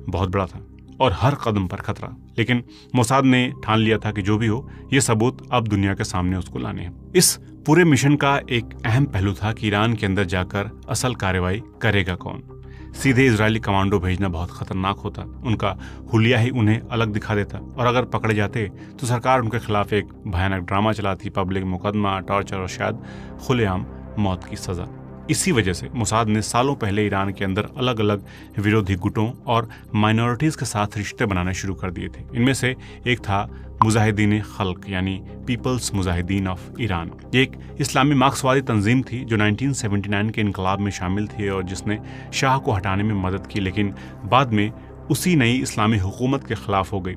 बहुत बड़ा था और हर कदम पर खतरा, लेकिन मोसाद ने ठान लिया था कि जो भी हो ये सबूत अब दुनिया के सामने उसको लाने हैं। इस पूरे मिशन का एक अहम पहलू था कि ईरान के अंदर जाकर असल कार्रवाई करेगा कौन। सीधे इजरायली कमांडो भेजना बहुत खतरनाक होता, उनका हुलिया ही उन्हें अलग दिखा देता, और अगर पकड़े जाते तो सरकार उनके खिलाफ एक भयानक ड्रामा चलाती, पब्लिक मुकदमा, टॉर्चर और शायद खुलेआम मौत की सजा। इसी वजह से मोसाद ने सालों पहले ईरान के अंदर अलग अलग विरोधी गुटों और माइनॉरिटीज के साथ रिश्ते बनाने शुरू कर दिए थे। इनमें से एक था मुजाहिदीन खल्क यानी पीपल्स मुजाहिदीन ऑफ ईरान। ये एक इस्लामी मार्क्सवादी तंजीम थी जो 1979 के इनकलाब में शामिल थी और जिसने शाह को हटाने में मदद की, लेकिन बाद में उसी नई इस्लामी हुकूमत के खिलाफ हो गई।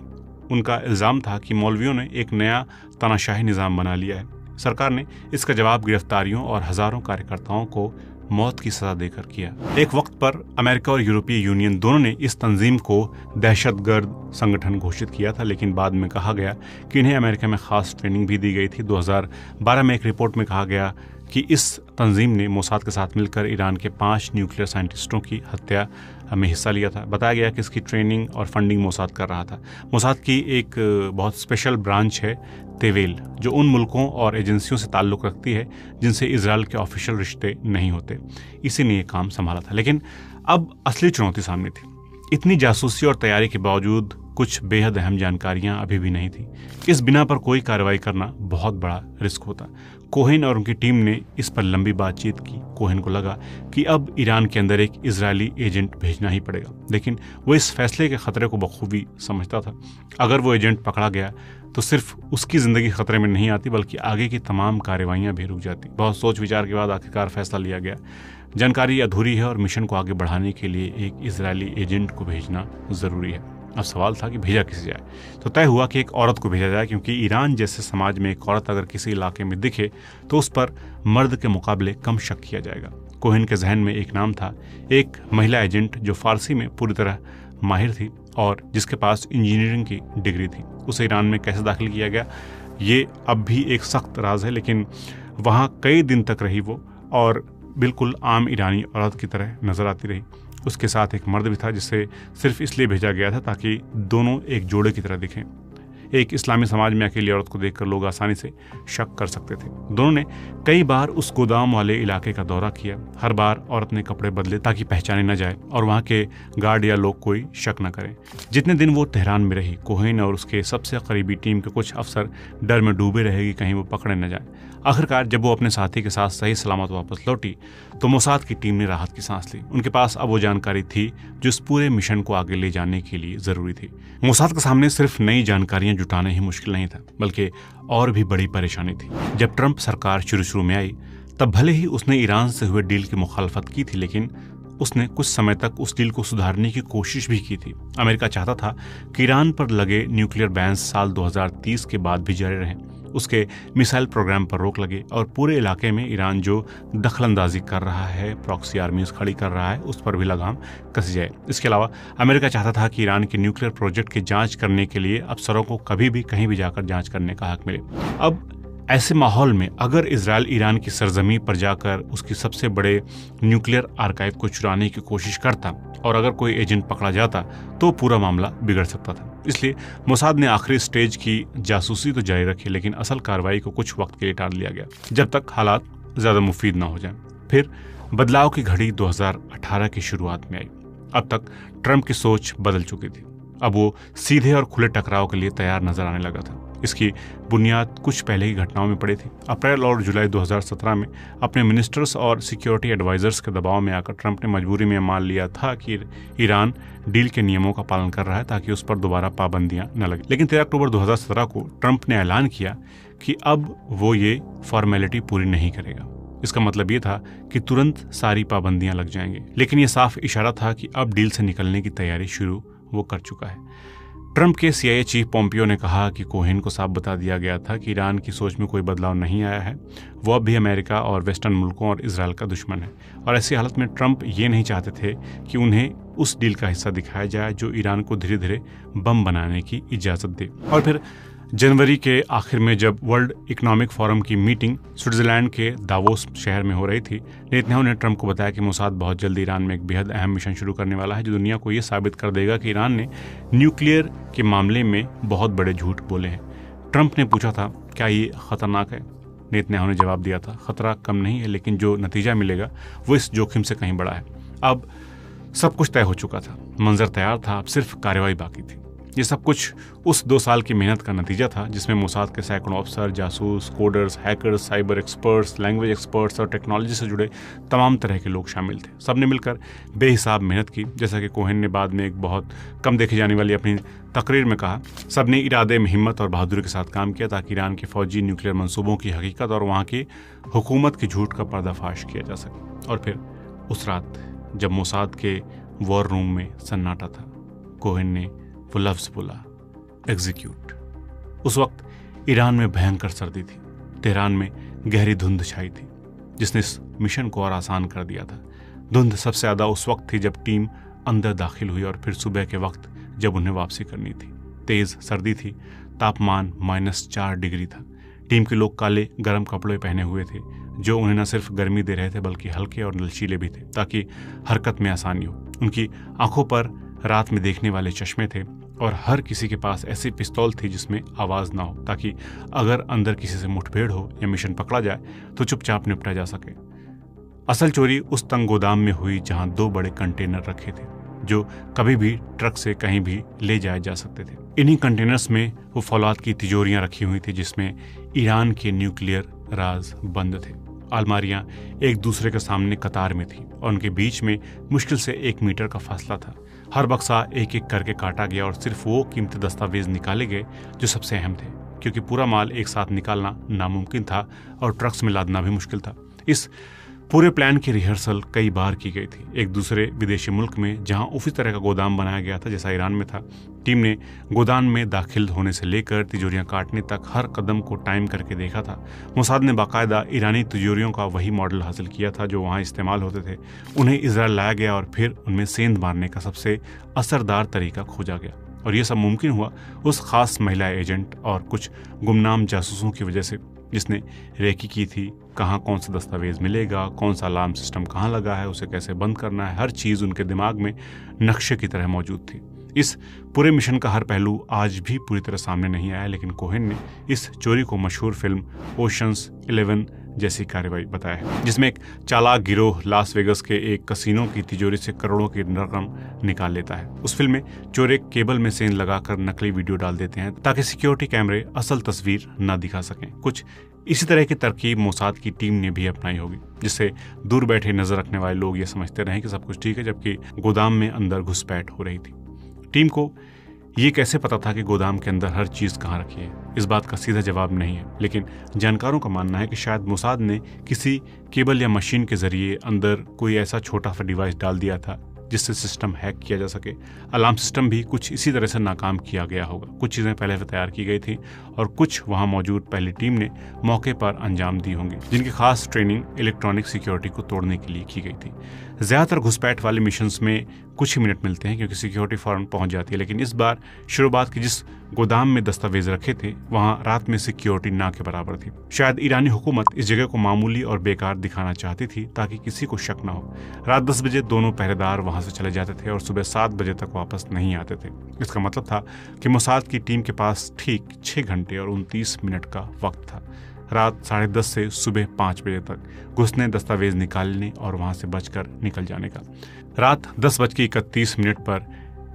उनका इल्ज़ाम था कि मौलवियों ने एक नया तानाशाही निज़ाम बना लिया है। सरकार ने इसका जवाब गिरफ्तारियों और हजारों कार्यकर्ताओं को मौत की सजा देकर किया। एक वक्त पर अमेरिका और यूरोपीय यूनियन दोनों ने इस तंजीम को दहशतगर्द संगठन घोषित किया था, लेकिन बाद में कहा गया कि इन्हें अमेरिका में खास ट्रेनिंग भी दी गई थी। 2012 में एक रिपोर्ट में कहा गया कि इस तंजीम ने मोसाद के साथ मिलकर ईरान के 5 न्यूक्लियर साइंटिस्टों की हत्या में हिस्सा लिया था। बताया गया कि इसकी ट्रेनिंग और फंडिंग मोसाद कर रहा था। मोसाद की एक बहुत स्पेशल ब्रांच है तेवेल, जो उन मुल्कों और एजेंसियों से ताल्लुक़ रखती है जिनसे इजराइल के ऑफिशियल रिश्ते नहीं होते। इसी ने ये काम संभाला था। लेकिन अब असली चुनौती सामने थी। इतनी जासूसी और तैयारी के बावजूद कुछ बेहद अहम जानकारियां अभी भी नहीं थी। इस बिना पर कोई कार्रवाई करना बहुत बड़ा रिस्क होता। कोहेन और उनकी टीम ने इस पर लंबी बातचीत की। कोहेन को लगा कि अब ईरान के अंदर एक इजरायली एजेंट भेजना ही पड़ेगा, लेकिन वो इस फैसले के खतरे को बखूबी समझता था। अगर वो एजेंट पकड़ा गया तो सिर्फ उसकी जिंदगी खतरे में नहीं आती, बल्कि आगे की तमाम कार्रवाइयां भी रुक जाती। बहुत सोच विचार के बाद आखिरकार फैसला लिया गया। जानकारी अधूरी है और मिशन को आगे बढ़ाने के लिए एक इजरायली एजेंट को भेजना जरूरी है। अब सवाल था कि भेजा किसे जाए, तो तय हुआ कि एक औरत को भेजा जाए, क्योंकि ईरान जैसे समाज में एक औरत अगर किसी इलाके में दिखे तो उस पर मर्द के मुकाबले कम शक किया जाएगा। कोहेन के जहन में एक नाम था, एक महिला एजेंट जो फारसी में पूरी तरह माहिर थी और जिसके पास इंजीनियरिंग की डिग्री थी। उसे ईरान में कैसे दाखिल किया गया ये अब भी एक सख्त राज है, लेकिन वहाँ कई दिन तक रही वो और बिल्कुल आम ईरानी औरत की तरह नजर आती रही। उसके साथ एक मर्द भी था जिसे सिर्फ इसलिए भेजा गया था ताकि दोनों एक जोड़े की तरह दिखें। एक इस्लामी समाज में अकेली औरत को देखकर लोग आसानी से शक कर सकते थे। दोनों ने कई बार उस गोदाम वाले इलाके का दौरा किया। हर बार औरत ने कपड़े बदले ताकि पहचाने न जाए और वहाँ के गार्ड या लोग कोई शक न करें। जितने दिन वो तेहरान में रही, कोहेन और उसके सबसे करीबी टीम के कुछ अफसर डर में डूबे रहे कि कहीं वो पकड़े न जाए। आखिरकार जब वो अपने साथी के साथ सही सलामत वापस लौटी तो मोसाद की टीम ने राहत की सांस ली। उनके पास अब वो जानकारी थी जो इस पूरे मिशन को आगे ले जाने के लिए जरूरी थी। मोसाद के सामने सिर्फ नई जानकारियां जुटाना ही मुश्किल नहीं था, बल्कि और भी बड़ी परेशानी थी। जब ट्रंप सरकार शुरू में आई तब भले ही उसने ईरान से हुए डील की मुखालफत की थी, लेकिन उसने कुछ समय तक उस डील को सुधारने की कोशिश भी की थी। अमेरिका चाहता था कि ईरान पर लगे न्यूक्लियर बैन साल 2030 के बाद भी जारी रहें, उसके मिसाइल प्रोग्राम पर रोक लगे और पूरे इलाके में ईरान जो दखलंदाजी कर रहा है, प्रॉक्सी आर्मीज खड़ी कर रहा है, उस पर भी लगाम कसी जाए। इसके अलावा अमेरिका चाहता था कि ईरान के न्यूक्लियर प्रोजेक्ट की जांच करने के लिए अफसरों को कभी भी कहीं भी जाकर जांच करने का हक मिले। अब ऐसे माहौल में अगर इजराइल ईरान की सरजमी पर जाकर उसकी सबसे बड़े न्यूक्लियर आर्काइव को चुराने की कोशिश करता और अगर कोई एजेंट पकड़ा जाता तो पूरा मामला बिगड़ सकता था। इसलिए मोसाद ने आखिरी स्टेज की जासूसी तो जारी रखी, लेकिन असल कार्रवाई को कुछ वक्त के लिए टाल दिया गया जब तक हालात ज्यादा मुफीद ना हो जाएं। फिर बदलाव की घड़ी 2018 की शुरुआत में आई। अब तक ट्रंप की सोच बदल चुकी थी। अब वो सीधे और खुले टकराव के लिए तैयार नजर आने लगा था। इसकी बुनियाद कुछ पहले की घटनाओं में पड़ी थी। अप्रैल और जुलाई 2017 में अपने मिनिस्टर्स और सिक्योरिटी एडवाइजर्स के दबाव में आकर ट्रंप ने मजबूरी में मान लिया था कि ईरान डील के नियमों का पालन कर रहा है ताकि उस पर दोबारा पाबंदियां न लगें। लेकिन 13 अक्टूबर 2017 को ट्रंप ने ऐलान किया कि अब वो ये फॉर्मेलिटी पूरी नहीं करेगा। इसका मतलब ये था कि तुरंत सारी पाबंदियां लग जाएंगी, लेकिन ये साफ इशारा था कि अब डील से निकलने की तैयारी शुरू वो कर चुका है। ट्रंप के CIA चीफ पोम्पियो ने कहा कि कोहेन को साफ बता दिया गया था कि ईरान की सोच में कोई बदलाव नहीं आया है, वो अब भी अमेरिका और वेस्टर्न मुल्कों और इजराइल का दुश्मन है। और ऐसी हालत में ट्रंप ये नहीं चाहते थे कि उन्हें उस डील का हिस्सा दिखाया जाए जो ईरान को धीरे धीरे बम बनाने की इजाज़त दे। और फिर जनवरी के आखिर में जब वर्ल्ड इकोनॉमिक फोरम की मीटिंग स्विट्जरलैंड के दावोस शहर में हो रही थी, नेतन्याहू ने ट्रंप को बताया कि मोसाद बहुत जल्द ईरान में एक बेहद अहम मिशन शुरू करने वाला है जो दुनिया को ये साबित कर देगा कि ईरान ने न्यूक्लियर के मामले में बहुत बड़े झूठ बोले हैं। ट्रंप ने पूछा था, क्या ये खतरनाक है? नेतन्याहू ने जवाब दिया था, खतरा कम नहीं है, लेकिन जो नतीजा मिलेगा वो इस जोखिम से कहीं बड़ा है। अब सब कुछ तय हो चुका था, मंजर तैयार था, अब सिर्फ कार्रवाई बाकी थी। ये सब कुछ उस 2 साल की मेहनत का नतीजा था जिसमें मोसाद के सैकड़ों अफसर, जासूस, coders, hackers, cyber experts, language experts और टेक्नोलॉजी से जुड़े तमाम तरह के लोग शामिल थे। सबने मिलकर बेहिसाब मेहनत की। जैसा कि कोहेन ने बाद में एक बहुत कम देखी जाने वाली अपनी तकरीर में कहा, सबने इरादे में हिम्मत और बहादुरी के साथ काम किया ताकि ईरान के फौजी न्यूक्लियर मंसूबों की हकीकत और वहाँ की हुकूमत की झूठ का पर्दाफाश किया जा सके। और फिर उस रात जब मोसाद के वॉर रूम में सन्नाटा था, कोहेन ने वो लफ्ज बोला, एग्जीक्यूट। उस वक्त ईरान में भयंकर सर्दी थी, तेहरान में गहरी धुंध छाई थी जिसने इस मिशन को और आसान कर दिया था। धुंध सबसे ज्यादा उस वक्त थी जब टीम अंदर दाखिल हुई और फिर सुबह के वक्त जब उन्हें वापसी करनी थी। तेज सर्दी थी, तापमान -4 डिग्री था। टीम के लोग काले गर्म कपड़े पहने हुए थे जो उन्हें न सिर्फ गर्मी दे रहे थे बल्कि हल्के और नलचीले भी थे ताकि हरकत में आसानी हो। उनकी आंखों पर रात में देखने वाले चश्मे थे और हर किसी के पास ऐसी पिस्तौल थी जिसमें आवाज ना हो ताकि अगर अंदर किसी से मुठभेड़ हो या मिशन पकड़ा जाए तो चुपचाप निपटा जा सके। असल चोरी उस तंग गोदाम में हुई जहां 2 बड़े कंटेनर रखे थे जो कभी भी ट्रक से कहीं भी ले जाए जा सकते थे। इन्हीं कंटेनर्स में वो फौलाद की तिजोरियां रखी हुई थी जिसमें ईरान के न्यूक्लियर राज बंद थे। अलमारियां एक दूसरे के सामने कतार में थी और उनके बीच में मुश्किल से 1 मीटर का फासला था। हर बक्सा एक एक करके काटा गया और सिर्फ वो कीमती दस्तावेज निकाले गए जो सबसे अहम थे, क्योंकि पूरा माल एक साथ निकालना नामुमकिन था और ट्रक्स में लादना भी मुश्किल था। इस पूरे प्लान की रिहर्सल कई बार की गई थी। एक दूसरे विदेशी मुल्क में जहां उसी तरह का गोदाम बनाया गया था जैसा ईरान में था, टीम ने गोदाम में दाखिल होने से लेकर तिजोरियां काटने तक हर कदम को टाइम करके देखा था। मोसाद ने बाकायदा ईरानी तिजोरियों का वही मॉडल हासिल किया था जो वहां इस्तेमाल होते थे। उन्हें इजराइल लाया गया और फिर उनमें सेंध मारने का सबसे असरदार तरीका खोजा गया और यह सब मुमकिन हुआ उस खास महिला एजेंट और कुछ गुमनाम जासूसों की वजह से जिसने रेकी की थी। कहाँ कौन सा दस्तावेज मिलेगा, कौन सा अलार्म सिस्टम कहाँ लगा है, उसे कैसे बंद करना है, हर चीज़ उनके दिमाग में नक्शे की तरह मौजूद थी। इस पूरे मिशन का हर पहलू आज भी पूरी तरह सामने नहीं आया, लेकिन कोहेन ने इस चोरी को मशहूर फिल्म ओशंस 11 जैसी कार्रवाई बताया है, जिसमें एक चालाक गिरोह लास वेगस के एक कसीनो की तिजोरी से करोड़ों की रकम निकाल लेता है। उस फिल्म में चोर एक केबल में सेंध लगाकर नकली वीडियो डाल देते हैं ताकि सिक्योरिटी कैमरे असल तस्वीर न दिखा सकें। कुछ इसी तरह की तरकीब मोसाद की टीम ने भी अपनाई होगी, जिससे दूर बैठे नजर रखने वाले लोग ये समझते रहे कि सब कुछ ठीक है, जबकि गोदाम में अंदर घुसपैठ हो रही थी। टीम को ये कैसे पता था कि गोदाम के अंदर हर चीज कहाँ रखी है? इस बात का सीधा जवाब नहीं है, लेकिन जानकारों का मानना है कि शायद मोसाद ने किसी केबल या मशीन के जरिए अंदर कोई ऐसा छोटा सा डिवाइस डाल दिया था जिससे सिस्टम हैक किया जा सके। अलार्म सिस्टम भी कुछ इसी तरह से नाकाम किया गया होगा। कुछ चीज़ें पहले से तैयार की गई थी और कुछ वहां मौजूद पहली टीम ने मौके पर अंजाम दी होंगी, जिनकी खास ट्रेनिंग इलेक्ट्रॉनिक सिक्योरिटी को तोड़ने के लिए की गई थी। ज़्यादातर घुसपैठ वाले मिशंस में कुछ ही मिनट मिलते हैं क्योंकि सिक्योरिटी फौरन पहुंच जाती है, लेकिन इस बार शुरुआत की जिस गोदाम में दस्तावेज रखे थे वहां रात में सिक्योरिटी ना के बराबर थी। शायद ईरानी हुकूमत इस जगह को मामूली और बेकार दिखाना चाहती थी ताकि किसी को शक न हो। रात 10 बजे दोनों पहरेदार वहां से चले जाते थे और सुबह 7 बजे तक वापस नहीं आते थे। इसका मतलब था कि मोसाद की टीम के पास ठीक 6 घंटे और 29 मिनट का वक्त था, रात 10:30 से सुबह 5 बजे तक घुसने, दस्तावेज निकालने और वहां से बचकर निकल जाने का। रात 10:31 पर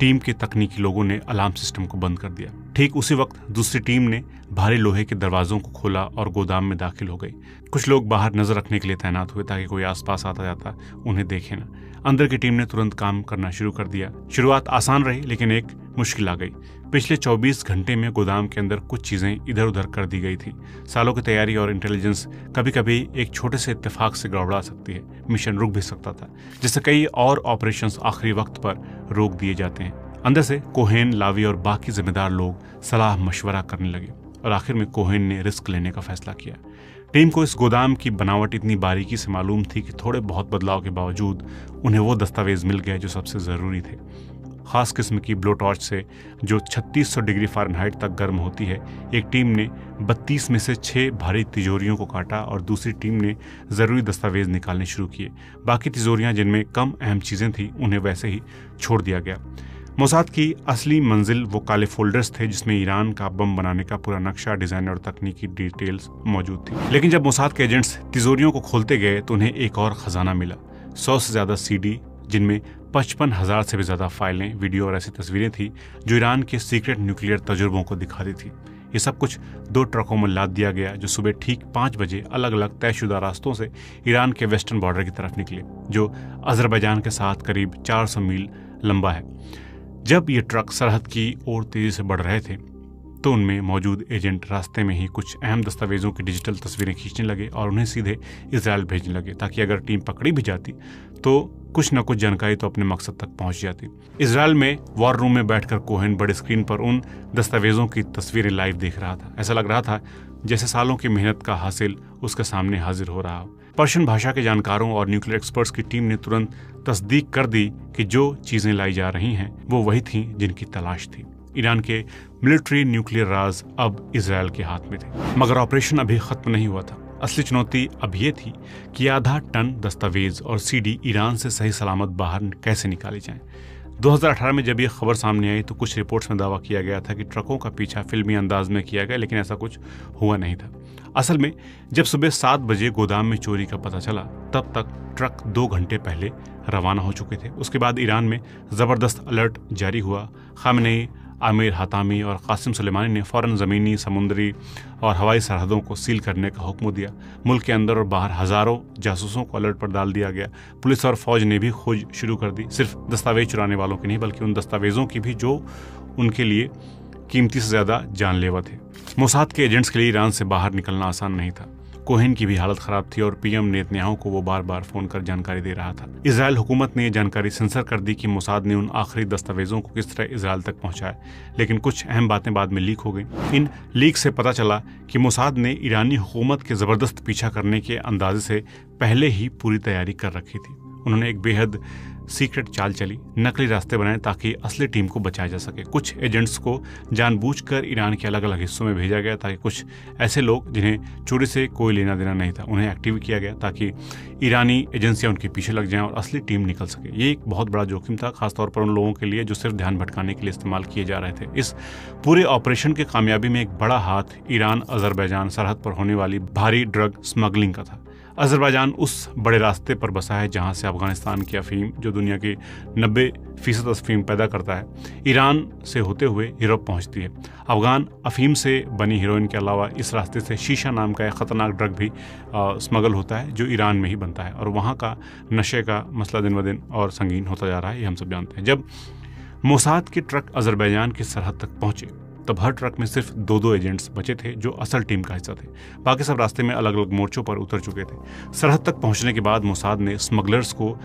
टीम के तकनीकी लोगों ने अलार्म सिस्टम को बंद कर दिया। ठीक उसी वक्त दूसरी टीम ने भारी लोहे के दरवाजों को खोला और गोदाम में दाखिल हो गई। कुछ लोग बाहर नजर रखने के लिए तैनात हुए ताकि कोई आसपास आता जाता उन्हें देखे ना। अंदर की टीम ने तुरंत काम करना शुरू कर दिया। शुरुआत आसान रही, लेकिन एक मुश्किल आ गई। पिछले 24 घंटे में गोदाम के अंदर कुछ चीजें इधर उधर कर दी गई थी। सालों की तैयारी और इंटेलिजेंस कभी कभी एक छोटे से इत्तेफाक से गड़बड़ा सकती है। मिशन रुक भी सकता था, जिससे कई और ऑपरेशंस आखिरी वक्त पर रोक दिए जाते हैं। अंदर से कोहेन, लावी और बाकी जिम्मेदार लोग सलाह मशवरा करने लगे और आखिर में कोहेन ने रिस्क लेने का फैसला किया। टीम को इस गोदाम की बनावट इतनी बारीकी से मालूम थी कि थोड़े बहुत बदलाव के बावजूद उन्हें वो दस्तावेज मिल गए जो सबसे जरूरी थे। खास किस्म की ब्लो टॉर्च से, जो 3600 डिग्री फ़ारेनहाइट तक गर्म होती है, एक टीम ने 32 में से 6 भारी तिजोरियों को काटा और दूसरी टीम ने ज़रूरी दस्तावेज निकालने शुरू किए। बाकी तिजोरियां जिनमें कम अहम चीज़ें थीं उन्हें वैसे ही छोड़ दिया गया। मोसाद की असली मंजिल वो काले फोल्डर्स थे जिसमें ईरान का बम बनाने का पूरा नक्शा, डिजाइन और तकनीकी डिटेल्स मौजूद थी। लेकिन जब मोसाद के एजेंट्स तिजोरियों को खोलते गए तो उन्हें एक और खजाना मिला। 100 से ज्यादा CD, जिनमें 55,000 से भी ज्यादा फाइलें, वीडियो और ऐसी तस्वीरें थी जो ईरान के सीक्रेट न्यूक्लियर तजुर्बों को दिखाती थी। ये सब कुछ 2 ट्रकों में लाद दिया गया जो सुबह ठीक 5 बजे अलग अलग तयशुदा रास्तों से ईरान के वेस्टर्न बॉर्डर की तरफ निकले, जो अजरबैजान के साथ करीब 400 मील लंबा है। जब ये ट्रक सरहद की ओर तेजी से बढ़ रहे थे तो उनमें मौजूद एजेंट रास्ते में ही कुछ अहम दस्तावेजों की डिजिटल तस्वीरें खींचने लगे और उन्हें सीधे इजराइल भेजने लगे, ताकि अगर टीम पकड़ी भी जाती तो कुछ न कुछ जानकारी तो अपने मकसद तक पहुंच जाती। इजराइल में वॉर रूम में बैठकर कोहेन बड़े स्क्रीन पर उन दस्तावेजों की तस्वीरें लाइव देख रहा था। ऐसा लग रहा था जैसे सालों की मेहनत का हासिल उसके सामने हाजिर हो रहा हो। पर्शियन भाषा के जानकारों और न्यूक्लियर एक्सपर्ट्स की टीम ने तुरंत तस्दीक कर दी कि जो चीजें लाई जा रही हैं वो वही थीं जिनकी तलाश थी। ईरान के मिलिट्री न्यूक्लियर राज अब इजराइल के हाथ में थे। मगर ऑपरेशन अभी खत्म नहीं हुआ था। असली चुनौती अब ये थी कि आधा टन दस्तावेज और CD ईरान से सही सलामत बाहर कैसे निकाले जाएं। 2018 में जब ये खबर सामने आई तो कुछ रिपोर्ट्स में दावा किया गया था कि ट्रकों का पीछा फिल्मी अंदाज में किया गया, लेकिन ऐसा कुछ हुआ नहीं था। असल में जब सुबह 7 बजे गोदाम में चोरी का पता चला तब तक ट्रक 2 घंटे पहले रवाना हो चुके थे। उसके बाद ईरान में जबरदस्त अलर्ट जारी हुआ। खामेनेई, आमिर हातामी और कासिम सुलेमानी ने फौरन ज़मीनी, समुद्री और हवाई सरहदों को सील करने का हुक्म दिया। मुल्क के अंदर और बाहर हज़ारों जासूसों को अलर्ट पर डाल दिया गया। पुलिस और फौज ने भी खोज शुरू कर दी, सिर्फ दस्तावेज चुराने वालों की नहीं बल्कि उन दस्तावेजों की भी जो उनके लिए कीमती से ज़्यादा जानलेवा थे। मोसाद के एजेंट्स के लिए ईरान से बाहर निकलना आसान नहीं था। कोहेन की भी हालत खराब थी और PM नेतन्याहू को वो बार बार फोन कर जानकारी दे रहा था। इजराइल हुकूमत ने ये जानकारी सेंसर कर दी कि मोसाद ने उन आखिरी दस्तावेजों को किस तरह इजराइल तक पहुंचाया, लेकिन कुछ अहम बातें बाद में लीक हो गई। इन लीक से पता चला कि मोसाद ने ईरानी हुकूमत के जबरदस्त पीछा करने के अंदाजे से पहले ही पूरी तैयारी कर रखी थी। उन्होंने एक बेहद सीक्रेट चाल चली, नकली रास्ते बनाए ताकि असली टीम को बचाया जा सके। कुछ एजेंट्स को जानबूझकर ईरान के अलग अलग हिस्सों में भेजा गया ताकि कुछ ऐसे लोग जिन्हें चोरी से कोई लेना देना नहीं था उन्हें एक्टिव किया गया ताकि ईरानी एजेंसियां उनके पीछे लग जाएं और असली टीम निकल सके। ये एक बहुत बड़ा जोखिम था, खासतौर पर उन लोगों के लिए जो सिर्फ ध्यान भटकाने के लिए इस्तेमाल किए जा रहे थे। इस पूरे ऑपरेशन की कामयाबी में एक बड़ा हाथ ईरान अजरबैजान सरहद पर होने वाली भारी ड्रग स्मगलिंग का था। अजरबैजान उस बड़े रास्ते पर बसा है जहां से अफगानिस्तान की अफीम, जो दुनिया की 90% अफीम पैदा करता है, ईरान से होते हुए यूरोप पहुंचती है। अफगान अफीम से बनी हीरोइन के अलावा इस रास्ते से शीशा नाम का एक खतरनाक ड्रग भी स्मगल होता है जो ईरान में ही बनता है, और वहाँ का नशे का मसला दिन ब दिन और संगीन होता जा रहा है, ये हम सब जानते हैं। जब मोसाद के ट्रक अजरबैजान की सरहद तक पहुंचे तब हर ट्रक में सिर्फ 2-2 एजेंट्स बचे थे जो असल टीम का हिस्सा थे। बाकी सब रास्ते में अलग अलग मोर्चों पर उतर चुके थे। सरहद तक पहुंचने के बाद मोसाद ने स्मगलर्स को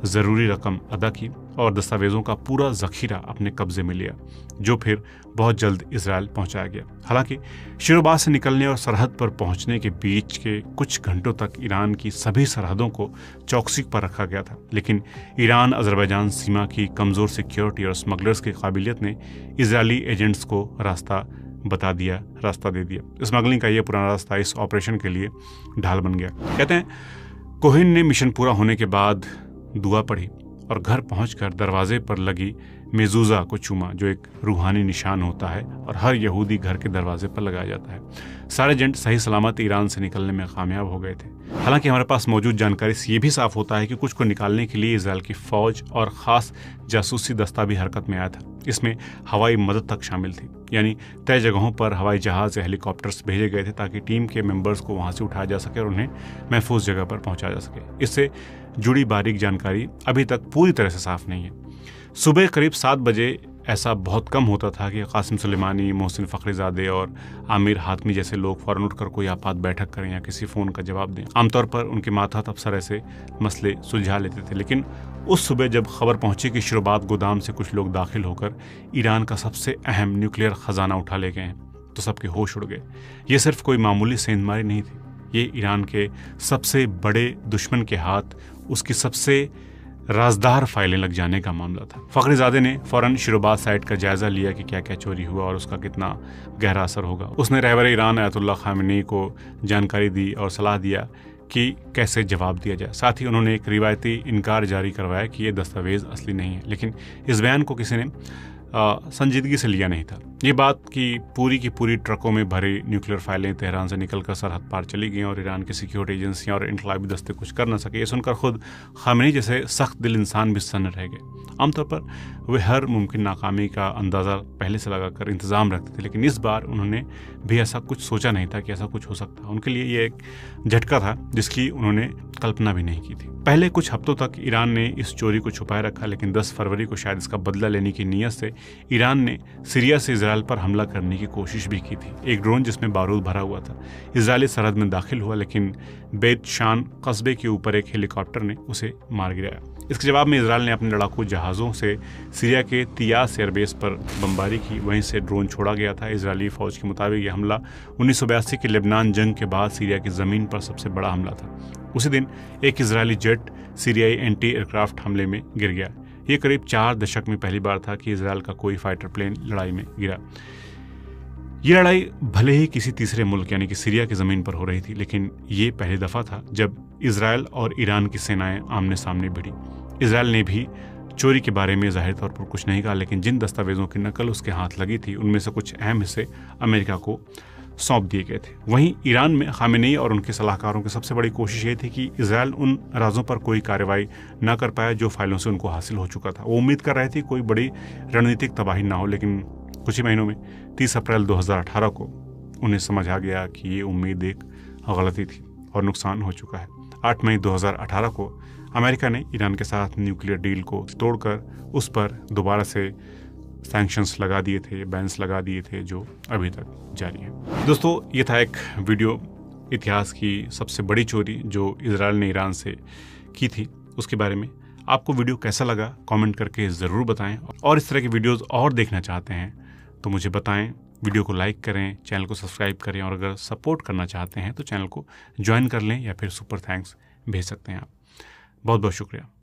ज़रूरी रकम अदा की और दस्तावेजों का पूरा ज़ख़ीरा अपने कब्जे में लिया, जो फिर बहुत जल्द इजराइल पहुंचाया गया। हालांकि शिरोबाद से निकलने और सरहद पर पहुंचने के बीच के कुछ घंटों तक ईरान की सभी सरहदों को चौकसी पर रखा गया था, लेकिन ईरान अजरबैजान सीमा की कमज़ोर सिक्योरिटी और स्मगलर्स की काबिलियत ने इजरायली एजेंट्स को रास्ता दे दिया। स्मगलिंग का यह पुराना रास्ता इस ऑपरेशन के लिए ढाल बन गया। कहते हैं कोहेन ने मिशन पूरा होने के बाद दुआ पढ़ी और घर पहुंचकर दरवाजे पर लगी मेजूजा को चूमा, जो एक रूहानी निशान होता है और हर यहूदी घर के दरवाजे पर लगाया जाता है। सारे एजेंट सही सलामत ईरान से निकलने में कामयाब हो गए थे। हालांकि हमारे पास मौजूद जानकारी से ये भी साफ होता है कि कुछ को निकालने के लिए इजराइल की फौज और खास जासूसी दस्ता भी हरकत में आया था। इसमें हवाई मदद तक शामिल थी, यानी तय जगहों पर हवाई जहाज या हेलीकॉप्टर्स भेजे गए थे ताकि टीम के मेंबर्स को वहां से उठाया जा सके और उन्हें महफूज जगह पर पहुंचाया जा सके। इससे जुड़ी बारीक जानकारी अभी तक पूरी तरह से साफ नहीं है। सुबह करीब 7 बजे ऐसा बहुत कम होता था कि कासिम सुलेमानी, मोहसिन फ़खरीज़ादे और आमिर हातमी जैसे लोग फ़ौरन उठकर कोई आपात बैठक करें या किसी फ़ोन का जवाब दें। आमतौर पर उनके मातहत अफसर ऐसे मसले सुलझा लेते थे, लेकिन उस सुबह जब खबर पहुंची कि शुरुआत गोदाम से कुछ लोग दाखिल होकर ईरान का सबसे अहम न्यूक्लियर ख़जाना उठा ले गए हैं, तो सबके होश उड़ गए। ये सिर्फ कोई मामूली सेंधमारी नहीं थी, ये ईरान के सबसे बड़े दुश्मन के हाथ उसकी सबसे राजदार फाइलें लग जाने का मामला था। फ़खरीज़ादे ने फौरन शिरोबाद साइट का जायजा लिया कि क्या क्या चोरी हुआ और उसका कितना गहरा असर होगा। उसने रहबर ईरान आयतुल्लाह खामेनी को जानकारी दी और सलाह दिया कि कैसे जवाब दिया जाए। साथ ही उन्होंने एक रिवायती इनकार जारी करवाया कि ये दस्तावेज असली नहीं है, लेकिन इस बयान को किसी ने संजीदगी से लिया नहीं था। ये बात कि की पूरी ट्रकों में भरी न्यूक्लियर फाइलें तेहरान से निकलकर सरहद पार चली गईं और ईरान की सिक्योरिटी एजेंसियां और इनकलाबी दस्ते कुछ कर न सके, ये सुनकर खुद खामेनी जैसे सख्त दिल इंसान भी सन्न रह गए। आमतौर पर वे हर मुमकिन नाकामी का अंदाज़ा पहले से लगाकर इंतज़ाम रखते थे, लेकिन इस बार उन्होंने भी ऐसा कुछ सोचा नहीं था कि ऐसा कुछ हो सकता। उनके लिए ये एक झटका था जिसकी उन्होंने कल्पना भी नहीं की थी। पहले कुछ हफ्तों तक ईरान ने इस चोरी को छुपाए रखा, लेकिन 10 फरवरी को शायद इसका बदला लेने की नीयत से ईरान ने सीरिया से इजराइल पर हमला करने की कोशिश भी की थी। एक ड्रोन जिसमें बारूद भरा हुआ था इजरायली सरहद में दाखिल हुआ, लेकिन बेत शान कस्बे के ऊपर एक हेलीकॉप्टर ने उसे मार गिराया। इसके जवाब में इजराइल ने अपने लड़ाकू जहाज़ों से सीरिया के तियास एयरबेस पर बमबारी की, वहीं से ड्रोन छोड़ा गया था। इजरायली फौज के मुताबिक यह हमला 1982 की लेबनान जंग के बाद सीरिया की ज़मीन पर सबसे बड़ा हमला था। उसी दिन एक इजरायली जेट सीरियाई एंटी एयरक्राफ्ट हमले में गिर गया। ये करीब 4 दशक में पहली बार था कि इजराइल का कोई फाइटर प्लेन लड़ाई में गिरा। ये लड़ाई भले ही किसी तीसरे मुल्क यानी कि सीरिया की ज़मीन पर हो रही थी, लेकिन ये पहली दफ़ा था जब इजराइल और ईरान की सेनाएं आमने सामने भिड़ी। इजराइल ने भी चोरी के बारे में जाहिर तौर पर कुछ नहीं कहा, लेकिन जिन दस्तावेजों की नकल उसके हाथ लगी थी उनमें से कुछ अहम हिस्से अमेरिका को सौंप दिए गए थे। वहीं ईरान में खामेनी और उनके सलाहकारों की सबसे बड़ी कोशिश ये थी कि इजराइल उन राजों पर कोई कार्रवाई न कर पाया जो फाइलों से उनको हासिल हो चुका था। वो उम्मीद कर रहे थे कोई बड़ी रणनीतिक तबाही ना हो, लेकिन कुछ ही महीनों में 30 अप्रैल 2018 को उन्हें समझ आ गया कि ये उम्मीद एक गलती थी और नुकसान हो चुका है। 8 मई 2018 को अमेरिका ने ईरान के साथ न्यूक्लियर डील को तोड़कर उस पर दोबारा से सैंक्शंस लगा दिए थे, बैन्स लगा दिए थे, जो अभी तक जारी है। दोस्तों, ये था एक वीडियो इतिहास की सबसे बड़ी चोरी जो इजराइल ने ईरान से की थी, उसके बारे में। आपको वीडियो कैसा लगा कमेंट करके ज़रूर बताएं, और इस तरह की वीडियोस और देखना चाहते हैं तो मुझे बताएं। वीडियो को लाइक करें, चैनल को सब्सक्राइब करें, और अगर सपोर्ट करना चाहते हैं तो चैनल को ज्वाइन कर लें या फिर सुपर थैंक्स भेज सकते हैं आप। बहुत बहुत शुक्रिया।